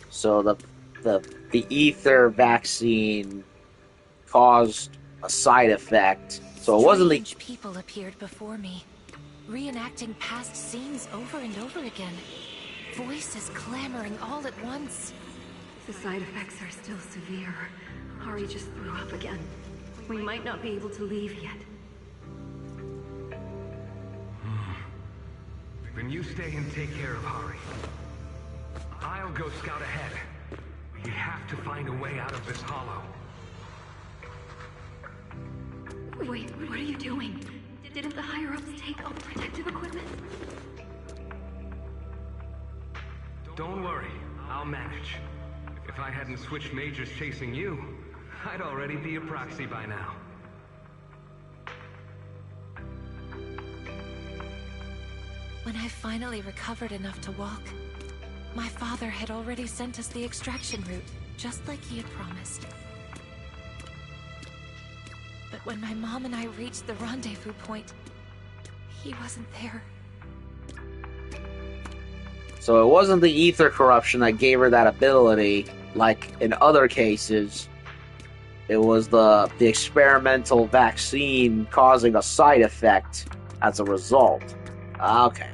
So the ether vaccine caused a side effect. So it wasn't the Strange people appeared before me, reenacting past scenes over and over again. Voices clamoring all at once. The side effects are still severe. Hari just threw up again. We might not be able to leave yet. Then you stay and take care of Hari. I'll go scout ahead. We have to find a way out of this hollow. Wait, what are you doing? Didn't the higher-ups take all protective equipment? Don't worry, I'll manage. If I hadn't switched majors chasing you, I'd already be a proxy by now. When I finally recovered enough to walk, my father had already sent us the extraction route, just like he had promised. But when my mom and I reached the rendezvous point, he wasn't there. So it wasn't the ether corruption that gave her that ability, like in other cases. It was the experimental vaccine causing a side effect as a result. Okay.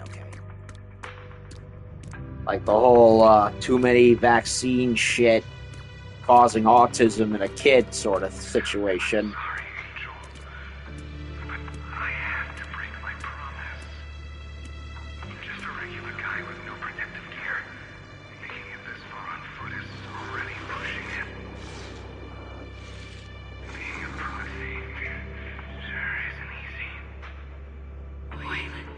Like the whole too many vaccine shit causing autism in a kid sort of situation. Sorry, Angel. But I have to break my promise. I'm just a regular guy with no protective gear. Making it this far on foot is already pushing it. Being a proxy sure isn't easy. Wayland.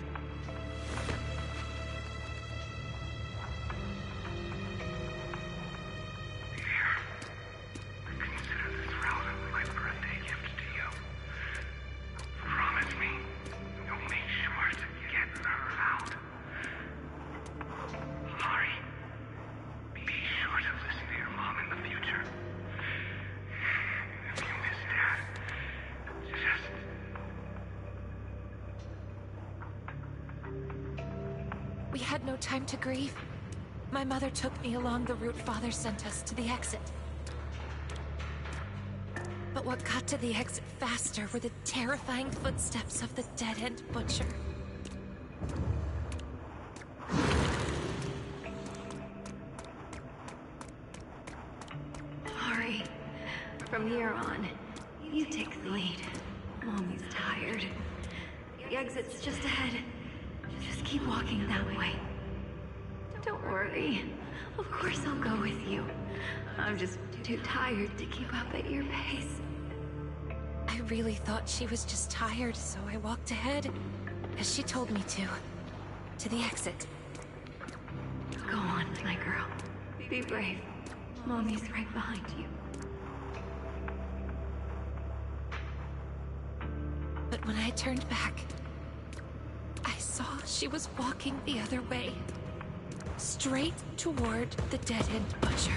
Consider this route my birthday gift to you. Promise me you'll make sure to get her out. Hari, be sure to listen to your mom in the future. If you miss Dad, just... We had no time to grieve. My mother took me along the route Father sent us to the exit. But what got to the exit faster were the terrifying footsteps of the dead-end butcher. Hari, from here on, you take the lead. Mommy's tired. The exit's just ahead. Just keep walking that way. Don't worry. Of course I'll go with you. I'm just too tired to keep up at your pace. I really thought she was just tired, so I walked ahead, as she told me to the exit. Go on, my girl. Be brave. Mommy's right behind you. But when I turned back, I saw she was walking the other way, straight toward the dead-end butcher.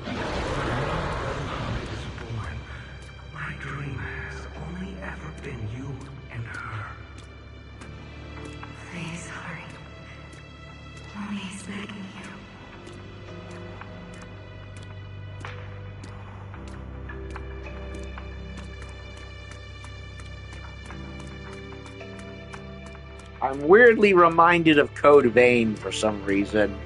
Born. My dream has only ever been you and her. Please, Hari. Mommy's begging you. I'm weirdly reminded of Code Vein for some reason.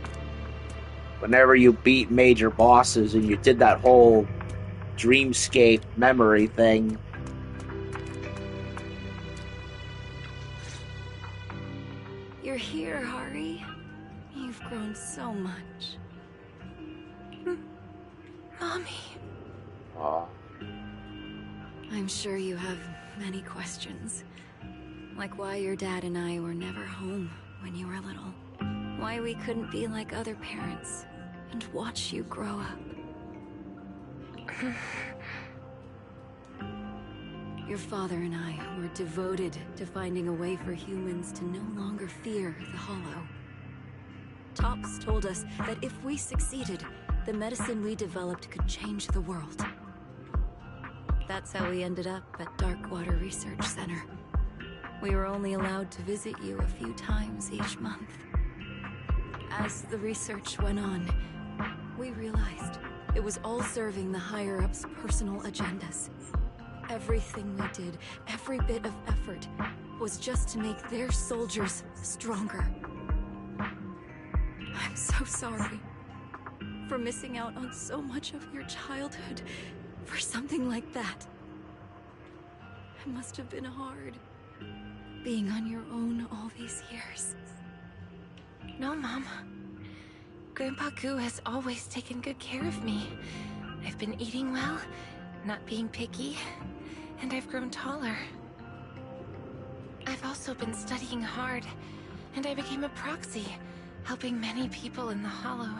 Whenever you beat major bosses and you did that whole dreamscape memory thing. You're here, Hari. You've grown so much. Mommy. Aw. I'm sure you have many questions. Like why your dad and I were never home when you were little. Why we couldn't be like other parents and watch you grow up. Your father and I were devoted to finding a way for humans to no longer fear the Hollow. Tops told us that if we succeeded, the medicine we developed could change the world. That's how we ended up at Darkwater Research Center. We were only allowed to visit you a few times each month. As the research went on, we realized it was all serving the higher-ups' personal agendas. Everything we did, every bit of effort, was just to make their soldiers stronger. I'm so sorry for missing out on so much of your childhood for something like that. It must have been hard, being on your own all these years. No, Mom. Grandpa Goo has always taken good care of me. I've been eating well, not being picky, and I've grown taller. I've also been studying hard, and I became a proxy, helping many people in the Hollow.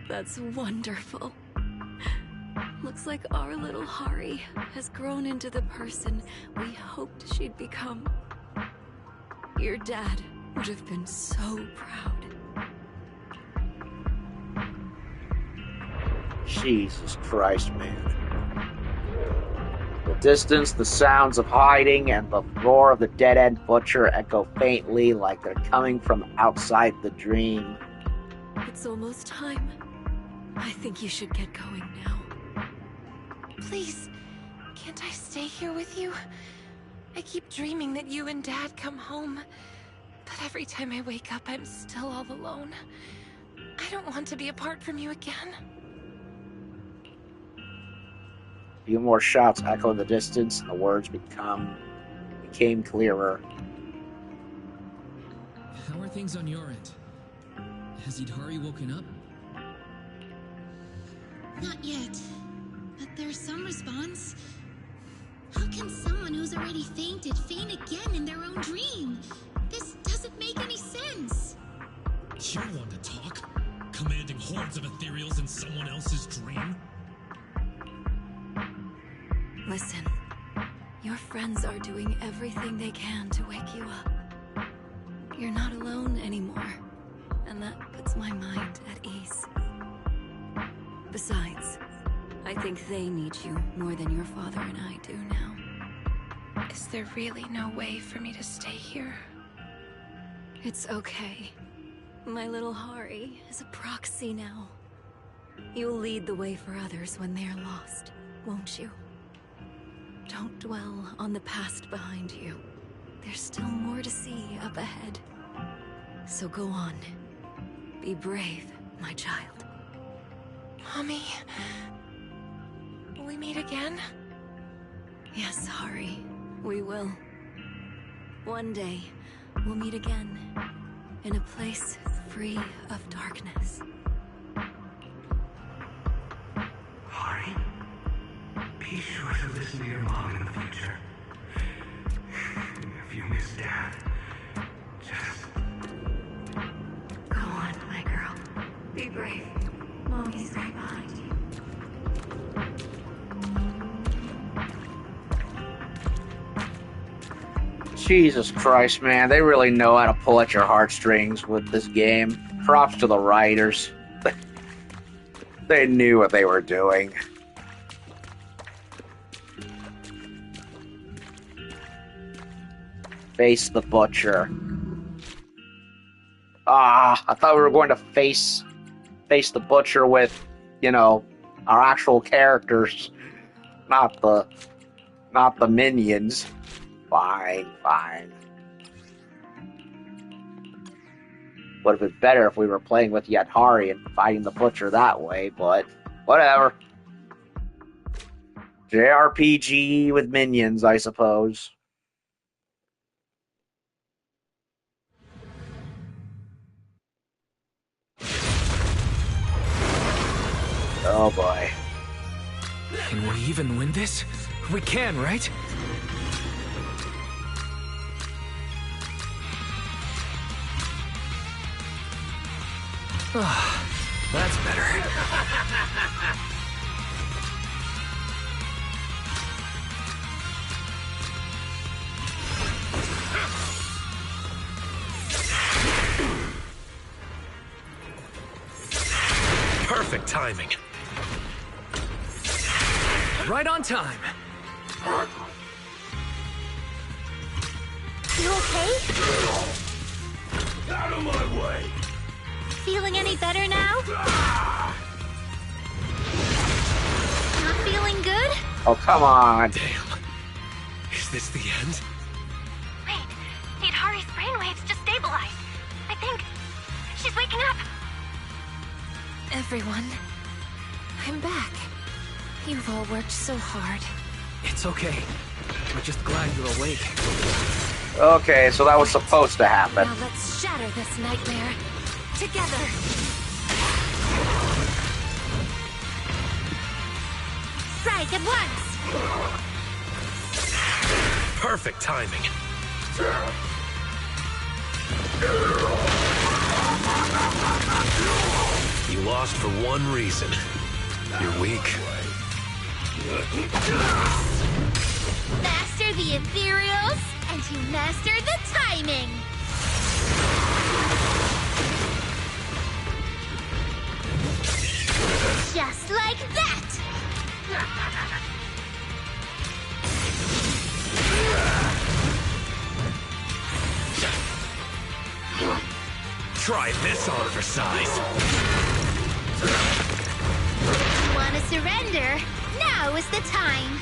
That's wonderful. Looks like our little Hari has grown into the person we hoped she'd become. Your dad would have been so proud. Jesus Christ, man. The distance, the sounds of hiding, and the roar of the dead-end butcher echo faintly like they're coming from outside the dream. It's almost time. I think you should get going now. Please, can't I stay here with you? I keep dreaming that you and Dad come home, but every time I wake up, I'm still all alone. I don't want to be apart from you again. A few more shouts echo in the distance, and the words became clearer. How are things on your end? Has Idhari woken up? Not yet. But there's some response. How can someone who's already fainted faint again in their own dream? This doesn't make any sense. You're one to talk? Commanding hordes of ethereals in someone else's dream? Listen, your friends are doing everything they can to wake you up. You're not alone anymore, and that puts my mind at ease. Besides, I think they need you more than your father and I do now. Is there really no way for me to stay here? It's okay. My little Hari is a proxy now. You'll lead the way for others when they're lost, won't you? Don't dwell on the past behind you. There's still more to see up ahead. So go on. Be brave, my child. Mommy... will we meet again? Yes, Hari, we will. One day, we'll meet again, in a place free of darkness. Hari? Be sure to listen to your mom in the future. If you miss Dad, just... Go on, my girl. Be brave. Mommy's right behind you. Jesus Christ, man. They really know how to pull at your heartstrings with this game. Props to the writers. They knew what they were doing. Face the butcher. Ah, I thought we were going to face the butcher with, our actual characters, not the minions. Fine. Would have been better if we were playing with Yadhari and fighting the butcher that way, but whatever. JRPG with minions, I suppose. Oh boy. Can we even win this? We can, right? Ah, that's better. Perfect timing. Right on time. You okay? Out of my way! Feeling any better now? Not feeling good? Oh, come on. Damn. Is this the end? Wait, Hidari's brainwaves just stabilized. I think she's waking up. Everyone, I'm back. You've all worked so hard. It's okay. We're just glad you're awake. Okay, so that was supposed to happen. Now let's shatter this nightmare. Together! Strike at once! Perfect timing. You lost for one reason. You're weak. Master the ethereals, and you master the timing! Just like that! Try this on for size. Want to surrender? Now is the time!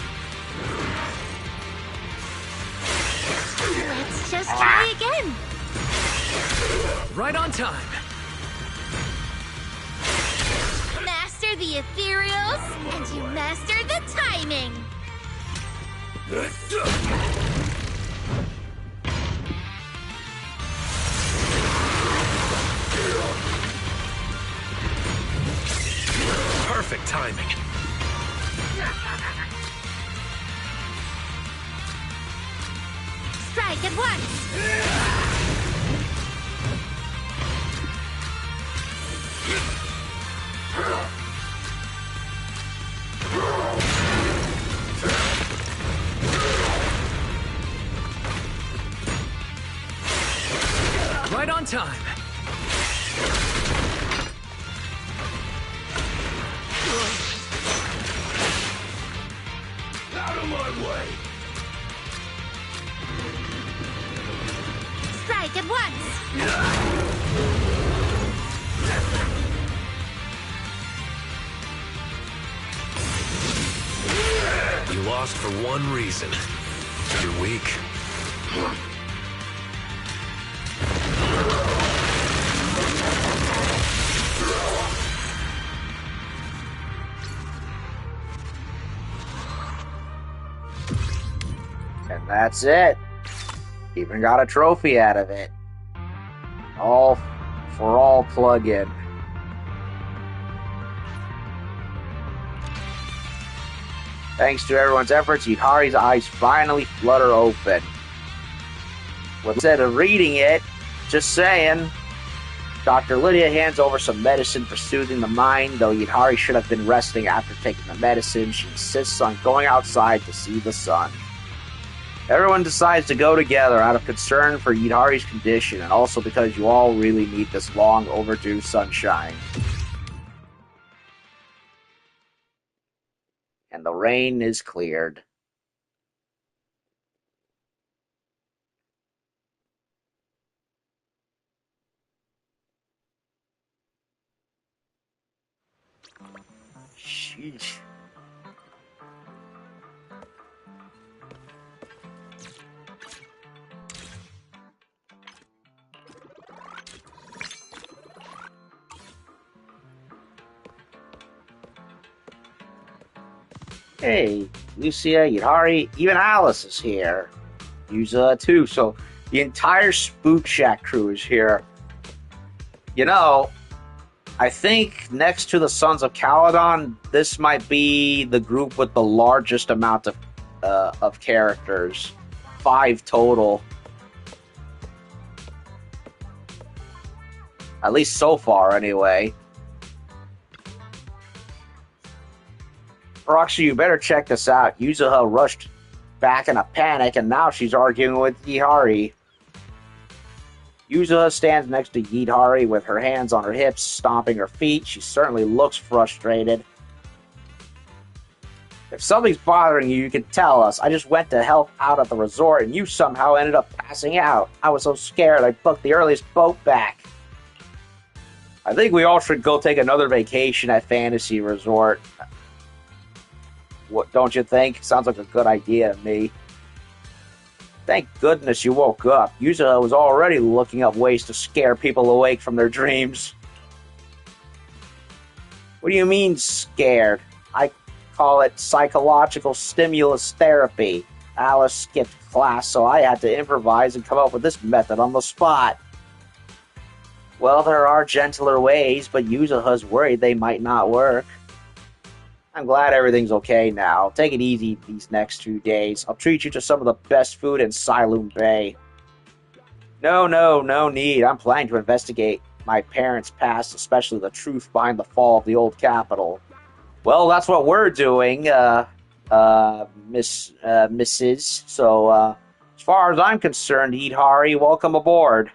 Let's just try again! Right on time. Master the ethereals, and you master the timing! Perfect timing. Strike at once! Right on time. Out of my way! Strike at once! You lost for one reason. You're weak. And that's it. Even got a trophy out of it. All for all plug-in. Thanks to everyone's efforts, Hidari's eyes finally flutter open. Well, instead of reading it, just saying, Dr. Lydia hands over some medicine for soothing the mind. Though Hidari should have been resting after taking the medicine, she insists on going outside to see the sun. Everyone decides to go together out of concern for Hidari's condition, and also because you all really need this long overdue sunshine. And the rain is cleared. Sheesh. Hey, Lucia, Hidari, even Alice is here. Yuza, too. So the entire Spook Shack crew is here. You know, I think next to the Sons of Caledon, this might be the group with the largest amount of characters. 5 total. At least so far, anyway. Roxy, you better check this out. Yuzuha rushed back in a panic, and now she's arguing with Yihari. Yuzuha stands next to Yihari with her hands on her hips, stomping her feet. She certainly looks frustrated. If something's bothering you, you can tell us. I just went to help out at the resort, and you somehow ended up passing out. I was so scared, I booked the earliest boat back. I think we all should go take another vacation at Fantasy Resort. What, don't you think? Sounds like a good idea to me. Thank goodness you woke up. Yuzuha was already looking up ways to scare people awake from their dreams. What do you mean, scared? I call it psychological stimulus therapy. Alice skipped class, so I had to improvise and come up with this method on the spot. Well, there are gentler ways, but Yuzuha's worried they might not work. I'm glad everything's okay now. Take it easy these next 2 days. I'll treat you to some of the best food in Siloon Bay. No need. I'm planning to investigate my parents' past, especially the truth behind the fall of the old capital. Well, that's what we're doing, Mrs. So, as far as I'm concerned, Hidari, welcome aboard.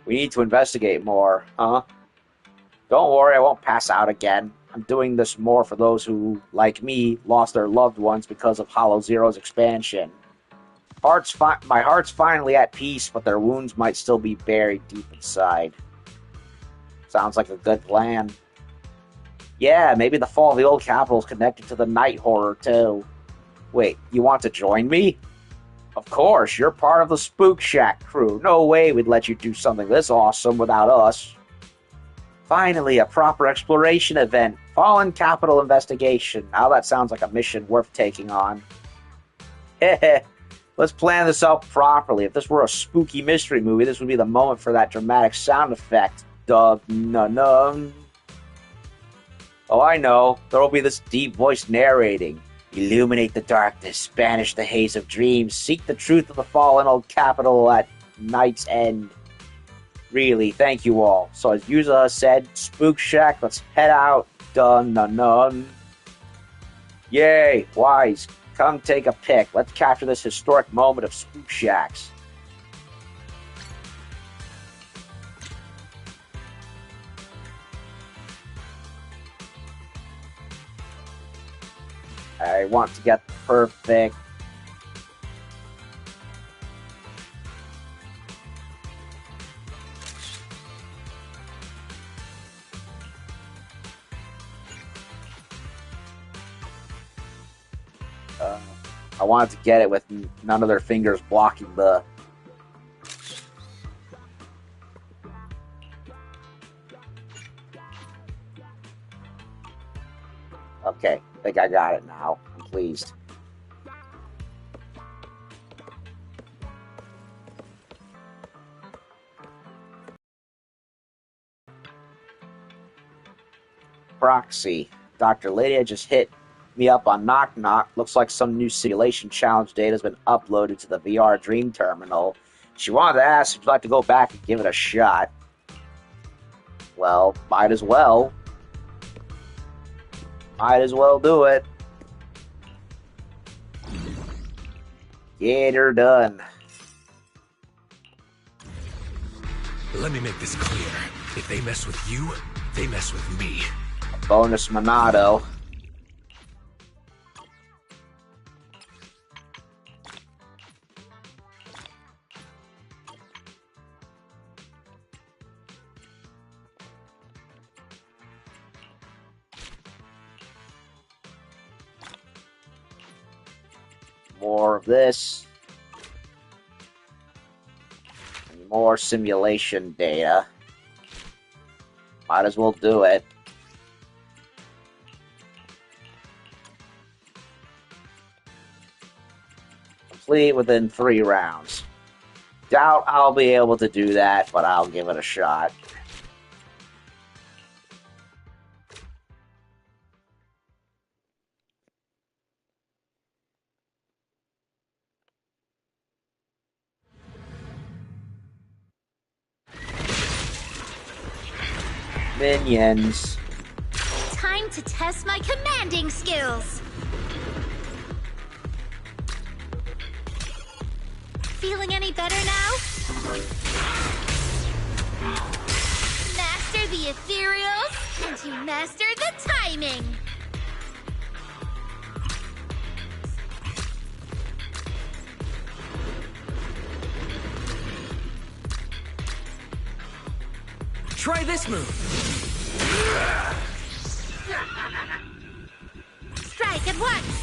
We need to investigate more, huh? Don't worry, I won't pass out again. I'm doing this more for those who, like me, lost their loved ones because of Hollow Zero's expansion. My heart's finally at peace, but their wounds might still be buried deep inside. Sounds like a good plan. Yeah, maybe the fall of the old capital is connected to the night horror, too. Wait, you want to join me? Of course, you're part of the Spook Shack crew. No way we'd let you do something this awesome without us. Finally, a proper exploration event. Fallen Capital investigation. Now that sounds like a mission worth taking on. Heh. Let's plan this out properly. If this were a spooky mystery movie, this would be the moment for that dramatic sound effect. Dub-nun-nun. Oh, I know. There will be this deep voice narrating. Illuminate the darkness, banish the haze of dreams, seek the truth of the fallen old capital at night's end. Really, thank you all. So as Yuzuha said, Spook Shack, let's head out. Dun-nun-nun. Yay, Wise, come take a pic. Let's capture this historic moment of Spook Shacks. I want to get the perfect... I wanted to get it with none of their fingers blocking the... Okay, I think I got it now. I'm pleased. Proxy. Dr. Lydia just hit me up on Knock Knock. Looks like some new simulation challenge data has been uploaded to the VR Dream Terminal. She wanted to ask if you'd like to go back and give it a shot. Well, might as well. Might as well do it. Get her done. Let me make this clear. If they mess with you, they mess with me. Bonus Monado. More of this. And more simulation data. Might as well do it. Complete within 3 rounds. Doubt I'll be able to do that, but I'll give it a shot. Minions. Time to test my commanding skills. Feeling any better now? Master the ethereals, and you master the timing. Try this move. Strike at once.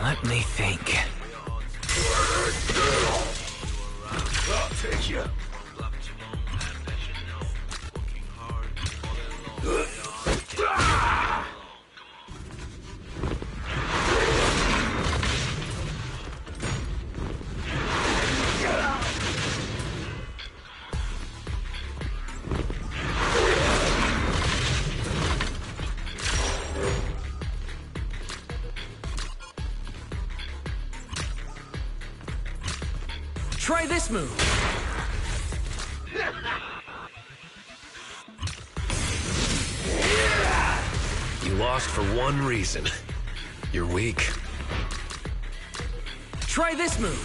Let me think. I'll take you. Try this move. You lost for one reason. You're weak. Try this move.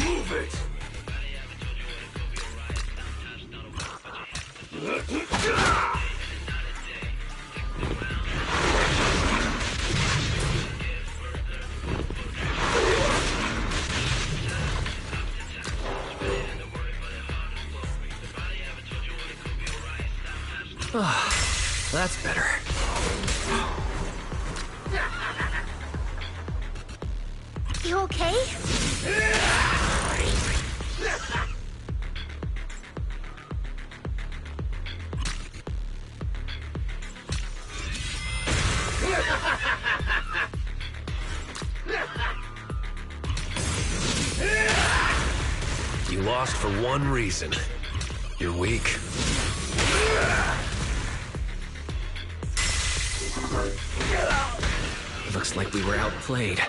Move it. That's better. You okay? You lost for one reason. You're weak. Looks like we were outplayed.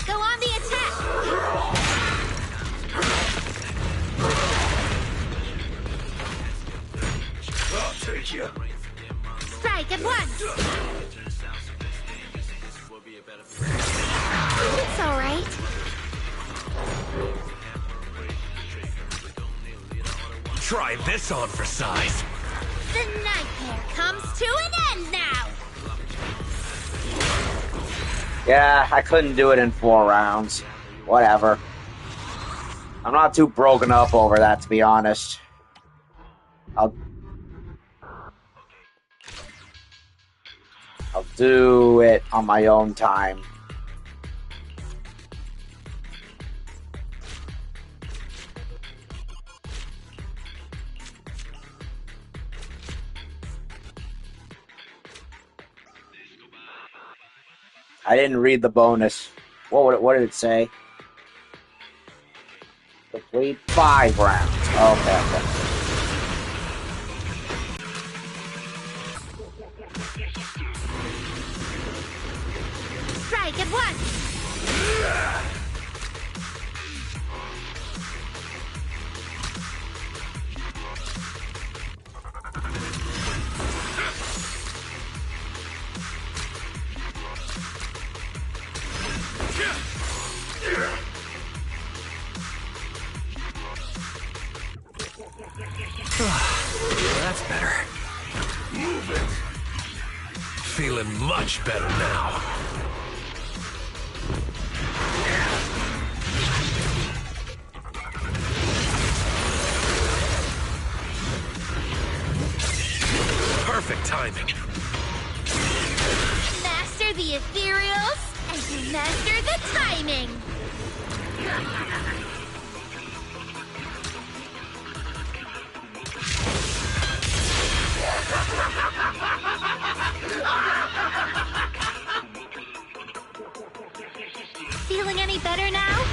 Go on the attack! I'll take you. Strike at once! It's alright. Try this on for size. The nightmare comes to an end now! Yeah, I couldn't do it in 4 rounds. Whatever. I'm not too broken up over that, to be honest. I'll do it on my own time. I didn't read the bonus. What did it say? Complete 5 rounds. Okay. Strike at once! That's better. Move it. Feeling much better now. Perfect timing. the ethereals, and you master the timing! Feeling any better now?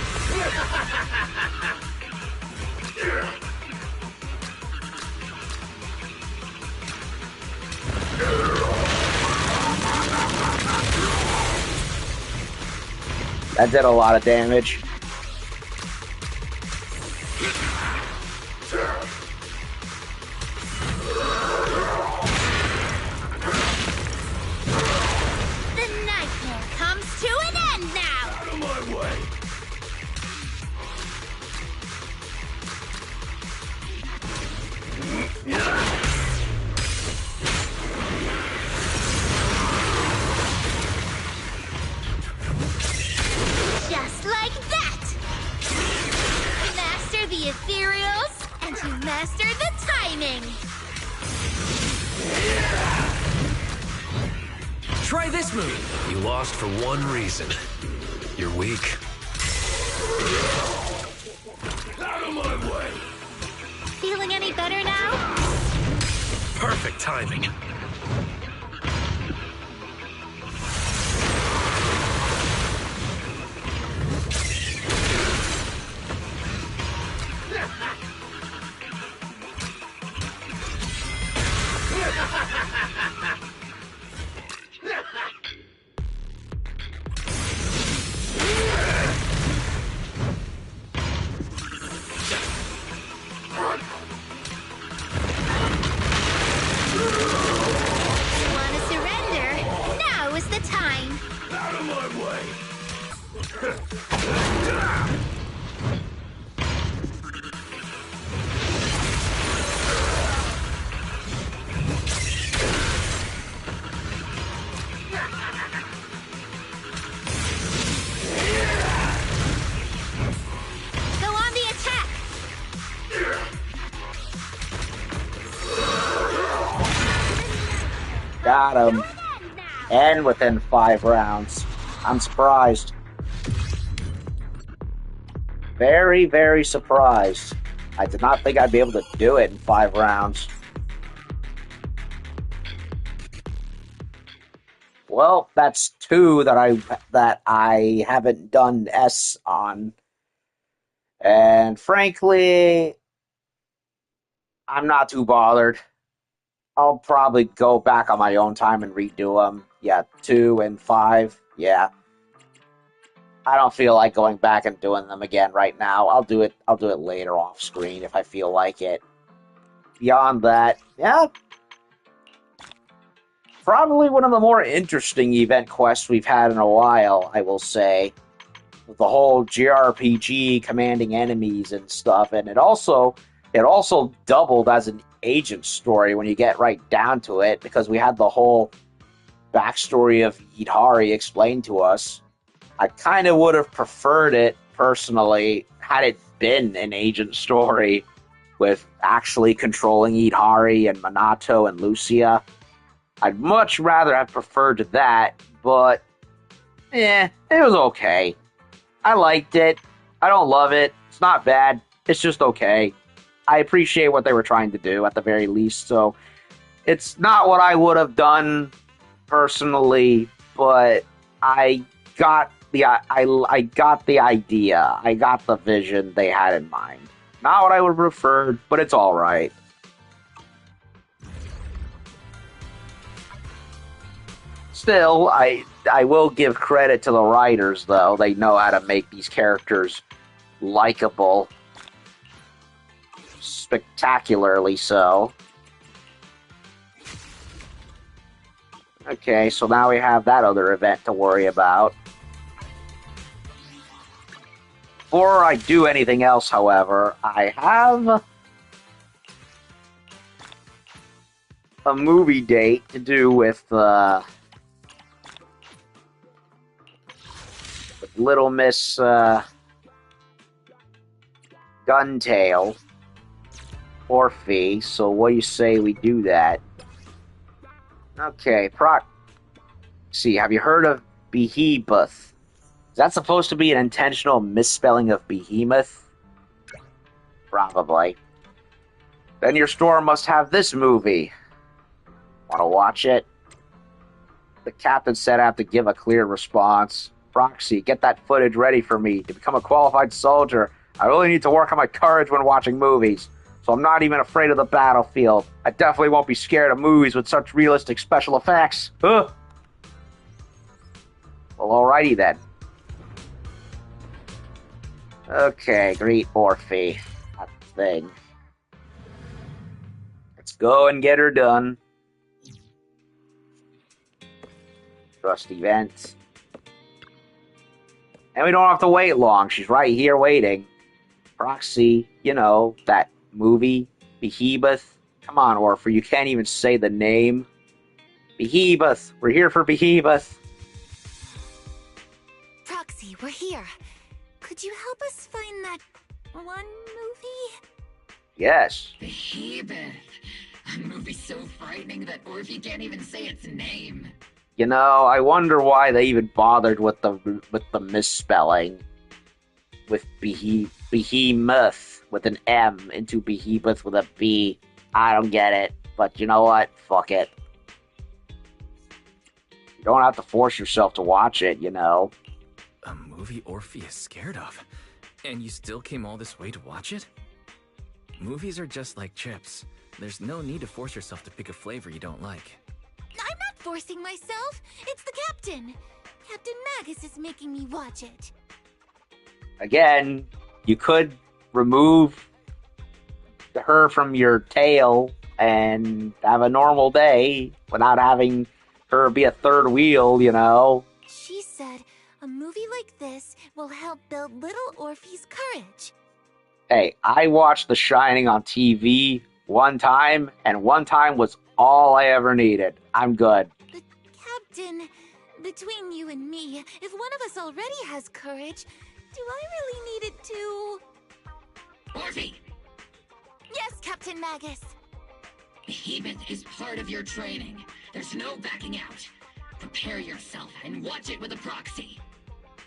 That did a lot of damage. The nightmare comes to an end now! Out of my way! Just like that! Master the ethereals, and you master the timing! Try this move! You lost for one reason. You're weak. Out of my way! Feeling any better now? Perfect timing. Wanna surrender? Now is the time! Out of my way! Go on the attack! Got him. And within 5 rounds. I'm surprised. Very, very surprised. I did not think I'd be able to do it in 5 rounds. Well, that's 2 that I haven't done S on. And frankly, I'm not too bothered. I'll probably go back on my own time and redo them. Yeah, 2 and 5. Yeah. I don't feel like going back and doing them again right now. I'll do it later off screen if I feel like it. Beyond that, yeah. Probably one of the more interesting event quests we've had in a while, I will say. With the whole JRPG commanding enemies and stuff, and it also doubled as an agent story when you get right down to it, because we had the whole backstory of Idari explained to us. I kind of would have preferred it, personally, had it been an agent story with actually controlling Idari and Minato and Lucia. I'd much rather have preferred that, but it was okay. I liked it. I don't love it. It's not bad. It's just okay. I appreciate what they were trying to do at the very least, so it's not what I would have done personally, but I got the idea. I got the vision they had in mind. Not what I would have preferred, but it's all right. Still, I will give credit to the writers, though. They know how to make these characters likable. Spectacularly so. Okay, so now we have that other event to worry about. Before I do anything else, however, I have a movie date to do with Little Miss Guntail Orphe, so what do you say we do that? Okay, See, have you heard of Behemoth? Is that supposed to be an intentional misspelling of behemoth? Probably. Then your store must have this movie. Want to watch it? The captain said I have to give a clear response. Proxy, get that footage ready for me. To become a qualified soldier, I really need to work on my courage when watching movies. So I'm not even afraid of the battlefield. I definitely won't be scared of movies with such realistic special effects. Ugh. Well, alrighty then. Okay, great Orphe. That thing. Let's go and get her done. Trust event. And we don't have to wait long. She's right here waiting. Proxy, you know, that movie, Behemoth. Come on, Orphe, you can't even say the name. Behemoth. We're here for Behemoth. Proxy, we're here. Could you help us find that one movie? Yes. Behemoth. A movie so frightening that Orphe can't even say its name. You know, I wonder why they even bothered with the misspelling. With Behemoth with an M into Behemoth with a B. I don't get it. But you know what? Fuck it. You don't have to force yourself to watch it, you know. A movie Orphe is scared of? And you still came all this way to watch it? Movies are just like chips. There's no need to force yourself to pick a flavor you don't like. I'm not forcing myself. It's the captain. Captain Magus is making me watch it. Again, you could remove her from your tail and have a normal day without having her be a third wheel, you know. She said a movie like this will help build little Orphe's courage. Hey, I watched The Shining on TV one time, and one time was all I ever needed. I'm good. But Captain, between you and me, if one of us already has courage, do I really need it too? Orphe! Yes, Captain Magus. Behemoth is part of your training. There's no backing out. Prepare yourself and watch it with a proxy.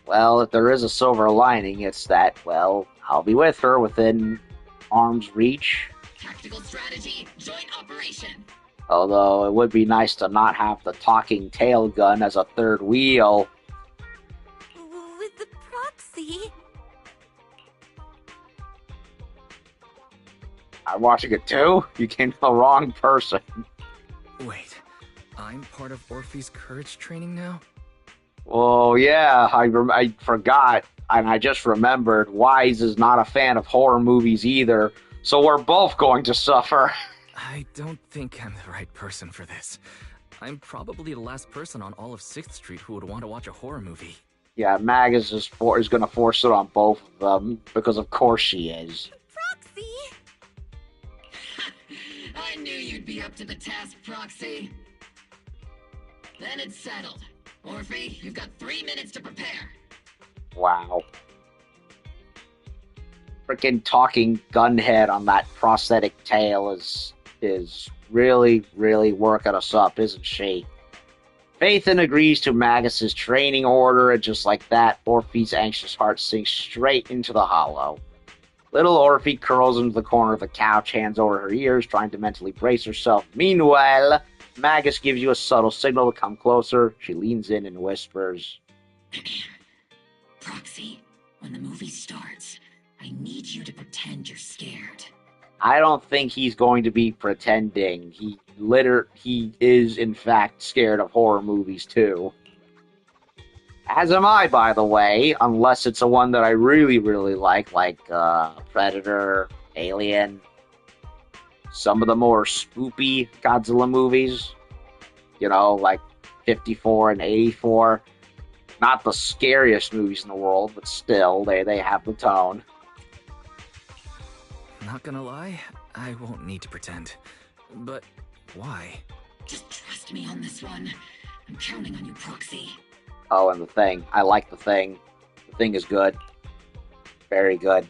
Well, if there is a silver lining, it's that, well, I'll be with her within arm's reach. Tactical strategy, joint operation. Although it would be nice to not have the talking tail gun as a third wheel. With the proxy? I'm watching it too? You came to the wrong person. Wait, I'm part of Orphe's courage training now? Oh yeah, I forgot, and I just remembered, Wise is not a fan of horror movies either, so we're both going to suffer. I don't think I'm the right person for this. I'm probably the last person on all of 6th Street who would want to watch a horror movie. Yeah, Magus is going to force it on both of them, because of course she is. Proxy! I knew you'd be up to the task, Proxy. Then it's settled. Orphe, you've got 3 minutes to prepare. Wow. Freaking talking gunhead on that prosthetic tail is really, really working us up, isn't she? Phaethon agrees to Magus's training order, and just like that, Orphe's anxious heart sinks straight into the hollow. Little Orphe curls into the corner of the couch, hands over her ears, trying to mentally brace herself. Meanwhile, Magus gives you a subtle signal to come closer. She leans in and whispers, Proxy, when the movie starts, I need you to pretend you're scared. I don't think he's going to be pretending. He is, in fact, scared of horror movies, too. As am I, by the way, unless it's a one that I really, really like Predator, Alien, some of the more spoopy Godzilla movies, you know, like 54 and 84. Not the scariest movies in the world, but still, they have the tone. Not gonna lie, I won't need to pretend. But why? Just trust me on this one. I'm counting on you, Proxy. Oh, and The Thing. I like The Thing. The Thing is good. Very good.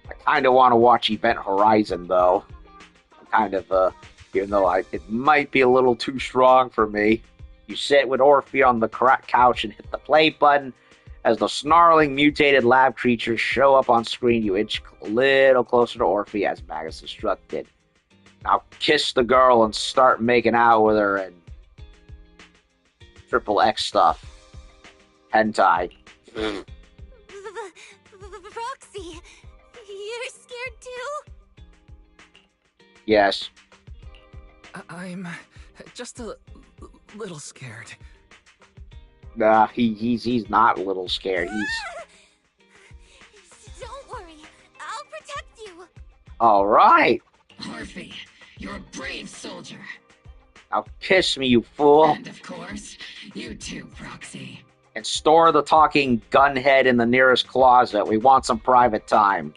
I kind of want to watch Event Horizon, though. I'm kind of, even though it might be a little too strong for me. You sit with Orphe on the couch and hit the play button. As the snarling, mutated lab creatures show up on screen, you inch a little closer to Orphe as Magus instructed. Now kiss the girl and start making out with her and triple X stuff. Hentai. Roxy, you're scared too? Yes. I'm just a little scared. Nah, he's not a little scared. Don't worry, I'll protect you. All right. Orphe, you're a brave soldier. Now kiss me, you fool. And of course, you too, Proxy. And store the talking gunhead in the nearest closet. We want some private time.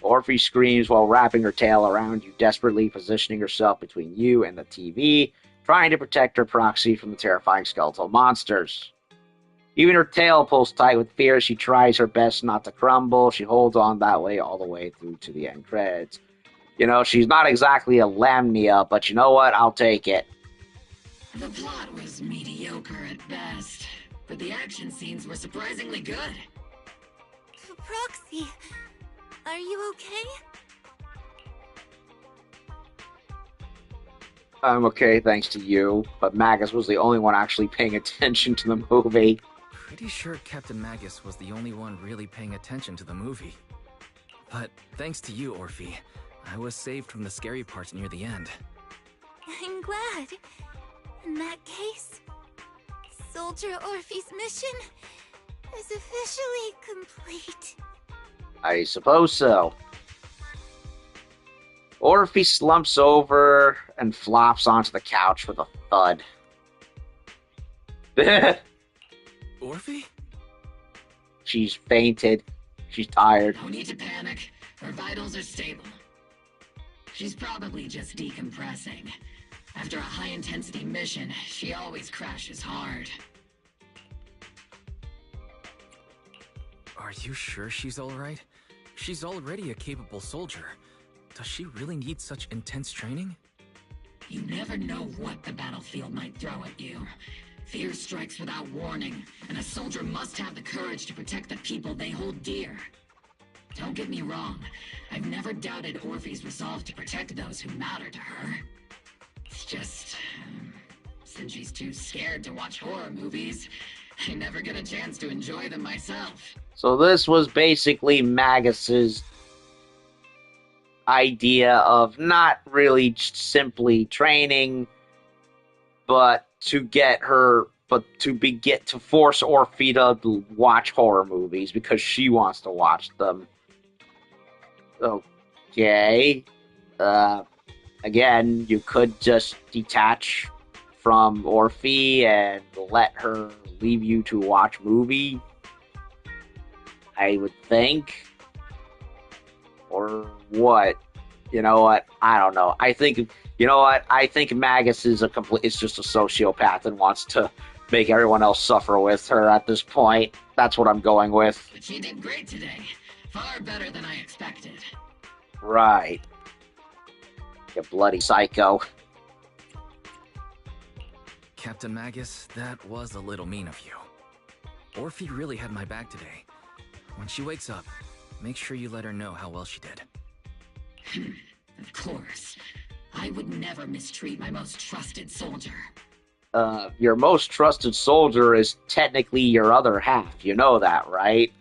Orphe screams while wrapping her tail around you, desperately positioning herself between you and the TV, trying to protect her Proxy from the terrifying skeletal monsters. Even her tail pulls tight with fear as she tries her best not to crumble. She holds on that way all the way through to the end credits. You know, she's not exactly a Lamnia, but you know what? I'll take it. The plot was mediocre at best, but the action scenes were surprisingly good. Proxy, are you okay? I'm okay, thanks to you, but Magus was the only one actually paying attention to the movie. Pretty sure Captain Magus was the only one really paying attention to the movie. But thanks to you, Orphe, I was saved from the scary parts near the end. I'm glad. In that case, Soldier Orphe's mission is officially complete. I suppose so. Orphe slumps over and flops onto the couch with a thud. Orphe? She's fainted. She's tired. No need to panic. Her vitals are stable. She's probably just decompressing. After a high-intensity mission, she always crashes hard. Are you sure she's alright? She's already a capable soldier. Does she really need such intense training? You never know what the battlefield might throw at you. Fear strikes without warning, and a soldier must have the courage to protect the people they hold dear. Don't get me wrong, I've never doubted Orphe's resolve to protect those who matter to her. It's just, since she's too scared to watch horror movies, I never get a chance to enjoy them myself. So this was basically Magus's idea of not really simply training, but to get her, to force Orphe to watch horror movies because she wants to watch them. Okay. Again, you could just detach from Orphe and let her leave you to watch movie, I would think. Or what? You know what? I don't know. I think, you know what? I think Magus is just a sociopath and wants to make everyone else suffer with her at this point. That's what I'm going with. But she did great today. Far better than I expected. Right. You bloody psycho. Captain Magus, that was a little mean of you. Orphe really had my back today. When she wakes up, make sure you let her know how well she did. Of course. I would never mistreat my most trusted soldier. Your most trusted soldier is technically your other half. You know that, right?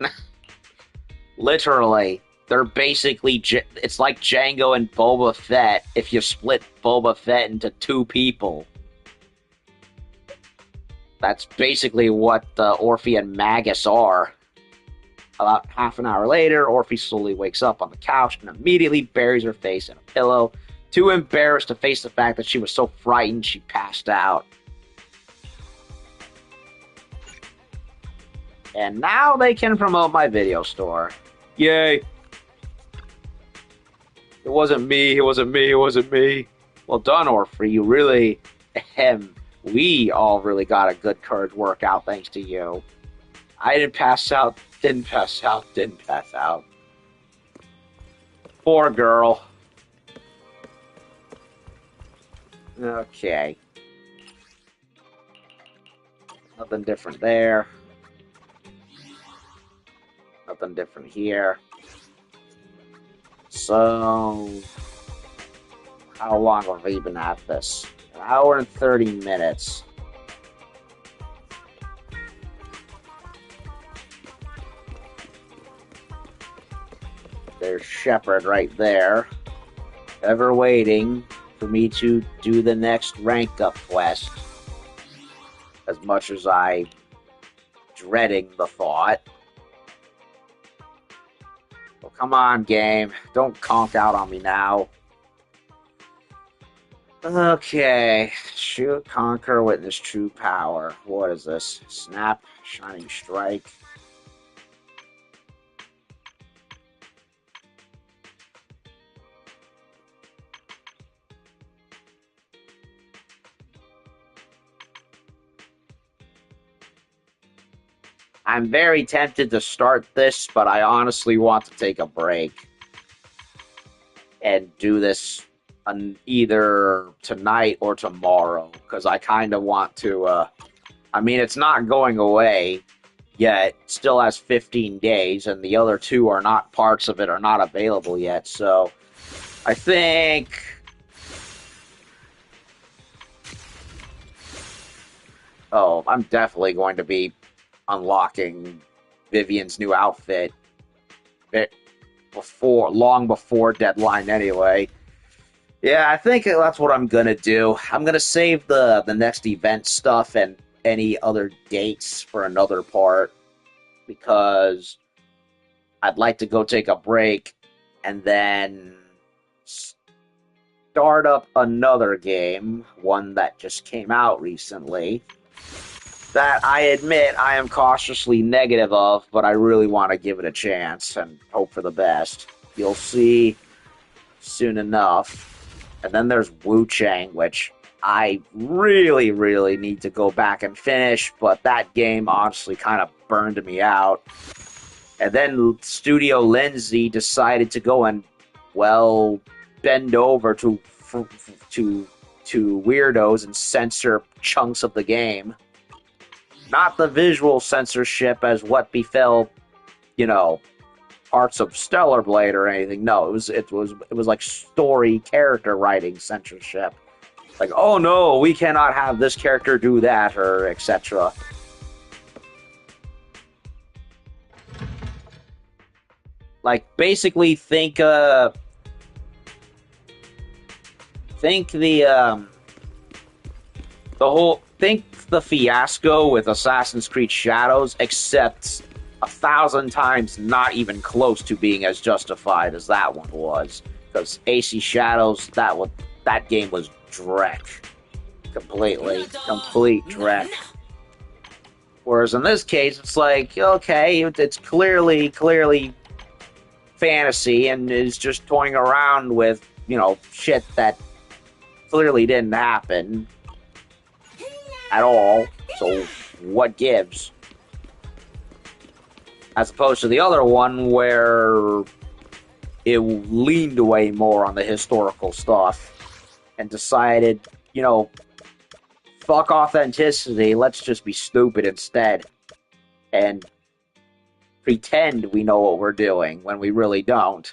Literally. They're basically, it's like Django and Boba Fett if you split Boba Fett into two people. That's basically what Orphe and Magus are. About half an hour later, Orphe slowly wakes up on the couch and immediately buries her face in a pillow, too embarrassed to face the fact that she was so frightened she passed out. And now they can promote my video store. Yay! It wasn't me, it wasn't me, it wasn't me. Well done, Orphe. You really, we all really got a good courage workout thanks to you. I didn't pass out, didn't pass out. Poor girl. Okay. Nothing different there. Nothing different here. So, how long have we been at this? An hour and 30 minutes. There's Shepard right there. Ever waiting for me to do the next rank up quest. As much as I dreading the thought. Well, come on, game. Don't conk out on me now. Okay. Shoot, conquer, witness true power. What is this? Snap, shining strike. I'm very tempted to start this, but I honestly want to take a break and do this either tonight or tomorrow, because I kind of want to, I mean, it's not going away yet. It still has 15 days, and the other two are not parts of it, are not available yet, so I think... Oh, I'm definitely going to be unlocking Vivian's new outfit long before deadline anyway. Yeah, I think that's what I'm gonna do. I'm gonna save the next event stuff and any other dates for another part, because I'd like to go take a break and then start up another game, one that just came out recently, that I admit I am cautiously negative of, but I really want to give it a chance and hope for the best. You'll see soon enough. And then there's Wu Chang, which I really, really need to go back and finish, but that game honestly kind of burned me out. And then Studio Lindsay decided to go and, well, bend over to weirdos and censor chunks of the game. Not the visual censorship as what befell, parts of Stellar Blade or anything. No, it was like story character writing censorship. Like, oh no, we cannot have this character do that, or etc. Like, basically think the fiasco with Assassin's Creed Shadows, except 1,000 times not even close to being as justified as that one was. Because AC Shadows, that game was dreck. Complete dreck. Whereas in this case, it's like, okay, it's clearly fantasy and is just toying around with, shit that clearly didn't happen at all, so what gives? As opposed to the other one where it leaned away more on the historical stuff and decided, fuck authenticity, let's just be stupid instead and pretend we know what we're doing when we really don't.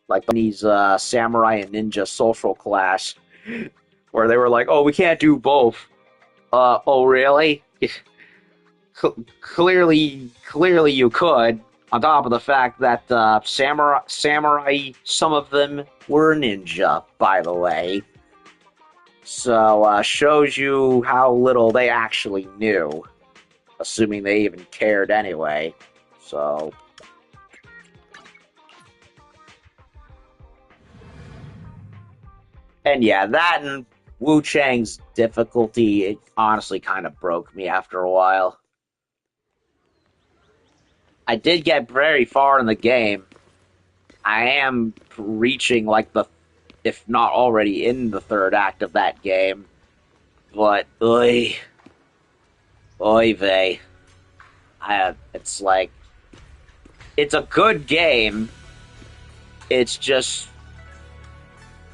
Like these samurai and ninja social class where they were like, oh, we can't do both. Oh, really? Clearly you could. On top of the fact that samurai, some of them were ninja, by the way. So, shows you how little they actually knew. Assuming they even cared anyway. So... And yeah, that and Wu Chang's difficulty, it honestly kind of broke me after a while. I did get very far in the game. I am reaching, if not already in the third act of that game. But, oy vey. It's like, it's a good game. It's just,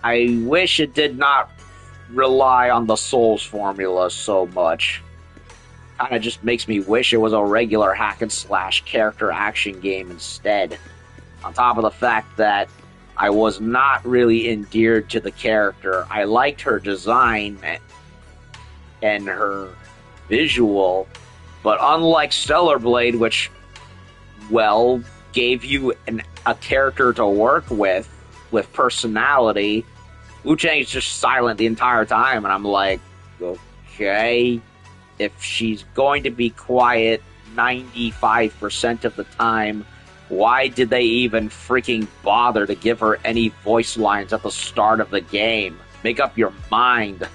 I wish it did not rely on the Souls formula so much. kind of just makes me wish it was a regular hack and slash character action game instead. On top of the fact that I was not really endeared to the character. I liked her design and her visual, but unlike Stellar Blade, which, well, gave you a character to work with personality, Wu Chang's just silent the entire time, and I'm like, okay, if she's going to be quiet 95% of the time, why did they even freaking bother to give her any voice lines at the start of the game? Make up your mind.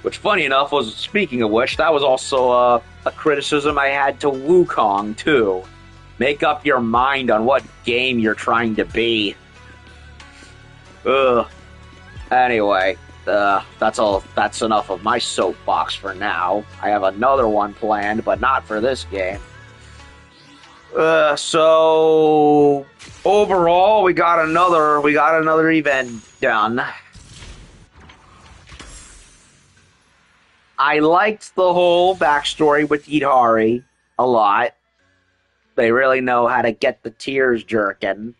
Which, funny enough, was, speaking of which, that was also a criticism I had to Wukong, too. Make up your mind on what game you're trying to be. Ugh. Anyway, that's all. That's enough of my soapbox for now. I have another one planned, but not for this game. So overall, we got another event done. I liked the whole backstory with Idari a lot. They really know how to get the tears jerking,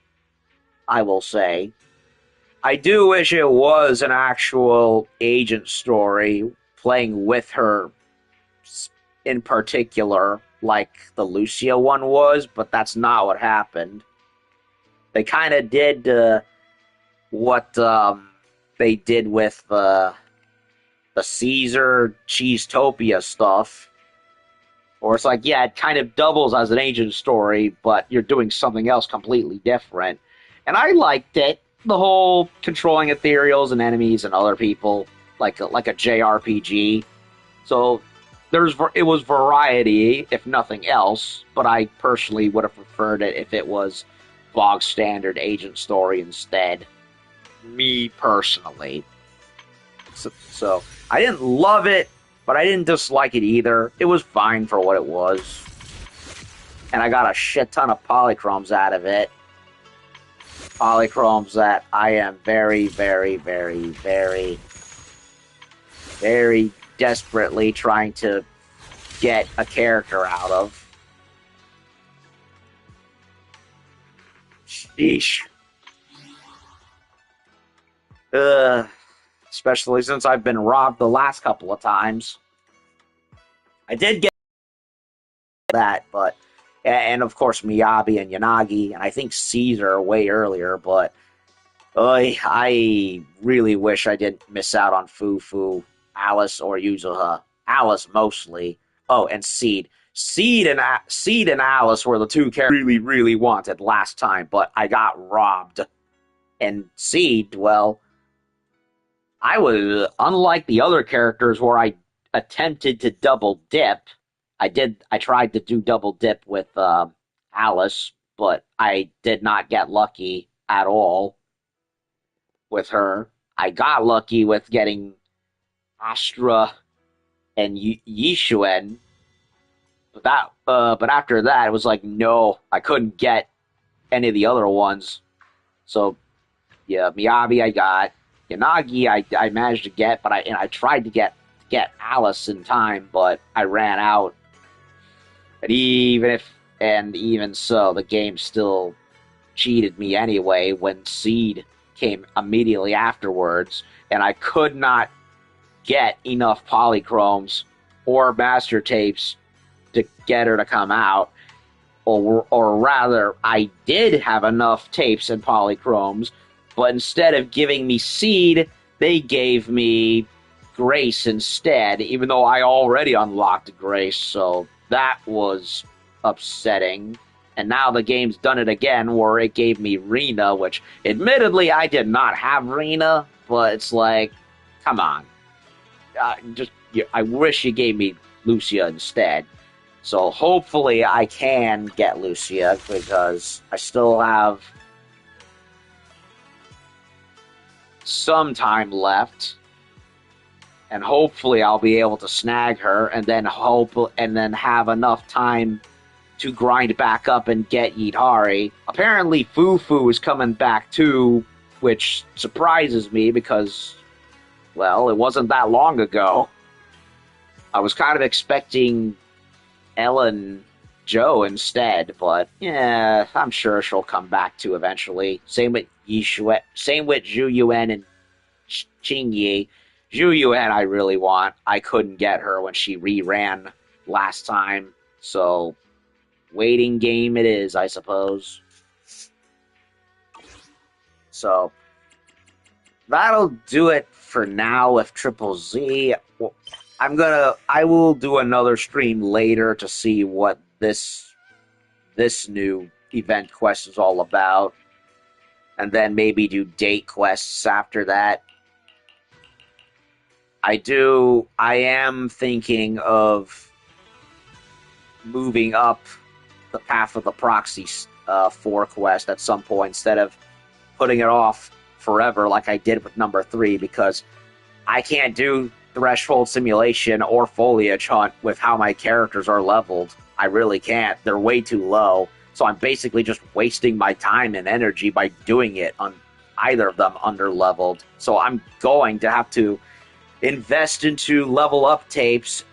I will say. I do wish it was an actual agent story, playing with her in particular, like the Lucia one was, but that's not what happened. They kind of did what they did with the Caesar Cheesetopia stuff. Or it's like, yeah, it kind of doubles as an agent story, but you're doing something else completely different. And I liked it. The whole controlling ethereals and enemies and other people, like a JRPG. So it was variety, if nothing else, but I personally would have preferred it if it was bog standard agent story instead. Me personally. So I didn't love it, but I didn't dislike it either. It was fine for what it was. And I got a shit ton of polychromes out of it. Polychromes that I am very, very, very, very, very desperately trying to get a character out of. Sheesh. Especially since I've been robbed the last couple of times. I did get that, but... And, of course, Miyabi and Yanagi, and I think Caesar way earlier, but... I really wish I didn't miss out on Fufu, Alice, or Yuzuha. Alice, mostly. Oh, and Seed. Seed and Alice were the two characters I really, really wanted last time, but I got robbed. And Seed, well... I was, unlike the other characters where I attempted to double dip, I tried to do double dip with Alice, but I did not get lucky at all with her. I got lucky with getting Astra and Yishuen, but after that, it was like, no, I couldn't get any of the other ones. So, yeah, Miyabi I got. Yanagi, I managed to get, but I tried to get Alice in time, but I ran out. But even so, the game still cheated me anyway when Seed came immediately afterwards, and I could not get enough polychromes or master tapes to get her to come out. Or rather, I did have enough tapes and polychromes, but instead of giving me Seed, they gave me Grace instead, even though I already unlocked Grace, so that was upsetting. And now the game's done it again, where it gave me Rena, which, admittedly, I did not have Rena, but it's like, come on. I wish you gave me Lucia instead. So hopefully I can get Lucia, because I still have some time left, and hopefully I'll be able to snag her, and then have enough time to grind back up and get Idari. Apparently Fufu is coming back too, which surprises me because, well, it wasn't that long ago. I was kind of expecting Ellen Joe instead, but yeah, I'm sure she'll come back to eventually. Same with Zhu Yuan and Qing Yi. Zhu Yuan I really want. I couldn't get her when she reran last time, so waiting game it is, I suppose. So that'll do it for now with Triple Z. I will do another stream later to see what this new event quest is all about, and then maybe do date quests after that. I am thinking of moving up the Path of the Proxy 4 quest at some point instead of putting it off forever like I did with number 3, because I can't do Threshold Simulation or Foliage Hunt with how my characters are leveled. I really can't. They're way too low. So I'm basically just wasting my time and energy by doing it on either of them under-leveled. So I'm going to have to invest into level up tapes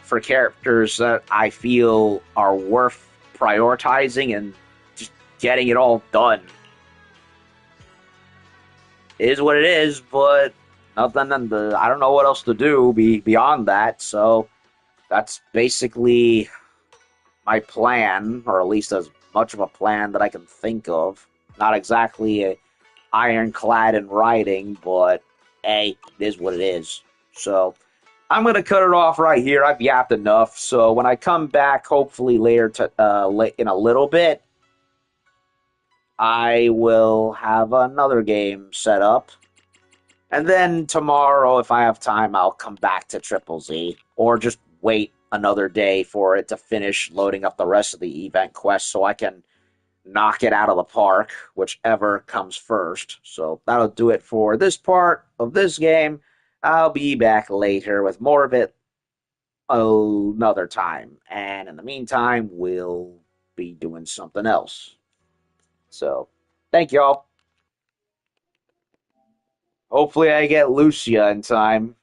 for characters that I feel are worth prioritizing and just getting it all done. It is what it is, but nothing. I don't know what else to do beyond that. So that's basically my plan, or at least as much of a plan that I can think of. Not exactly ironclad in writing, but hey, it is what it is. So I'm going to cut it off right here. I've yapped enough. So when I come back, hopefully later in a little bit, I will have another game set up. And then tomorrow, if I have time, I'll come back to Triple Z. Or just wait another day for it to finish loading up the rest of the event quest so I can knock it out of the park, whichever comes first. So that'll do it for this part of this game. I'll be back later with more of it another time. And in the meantime, we'll be doing something else. So, thank y'all. Hopefully I get Lucia in time.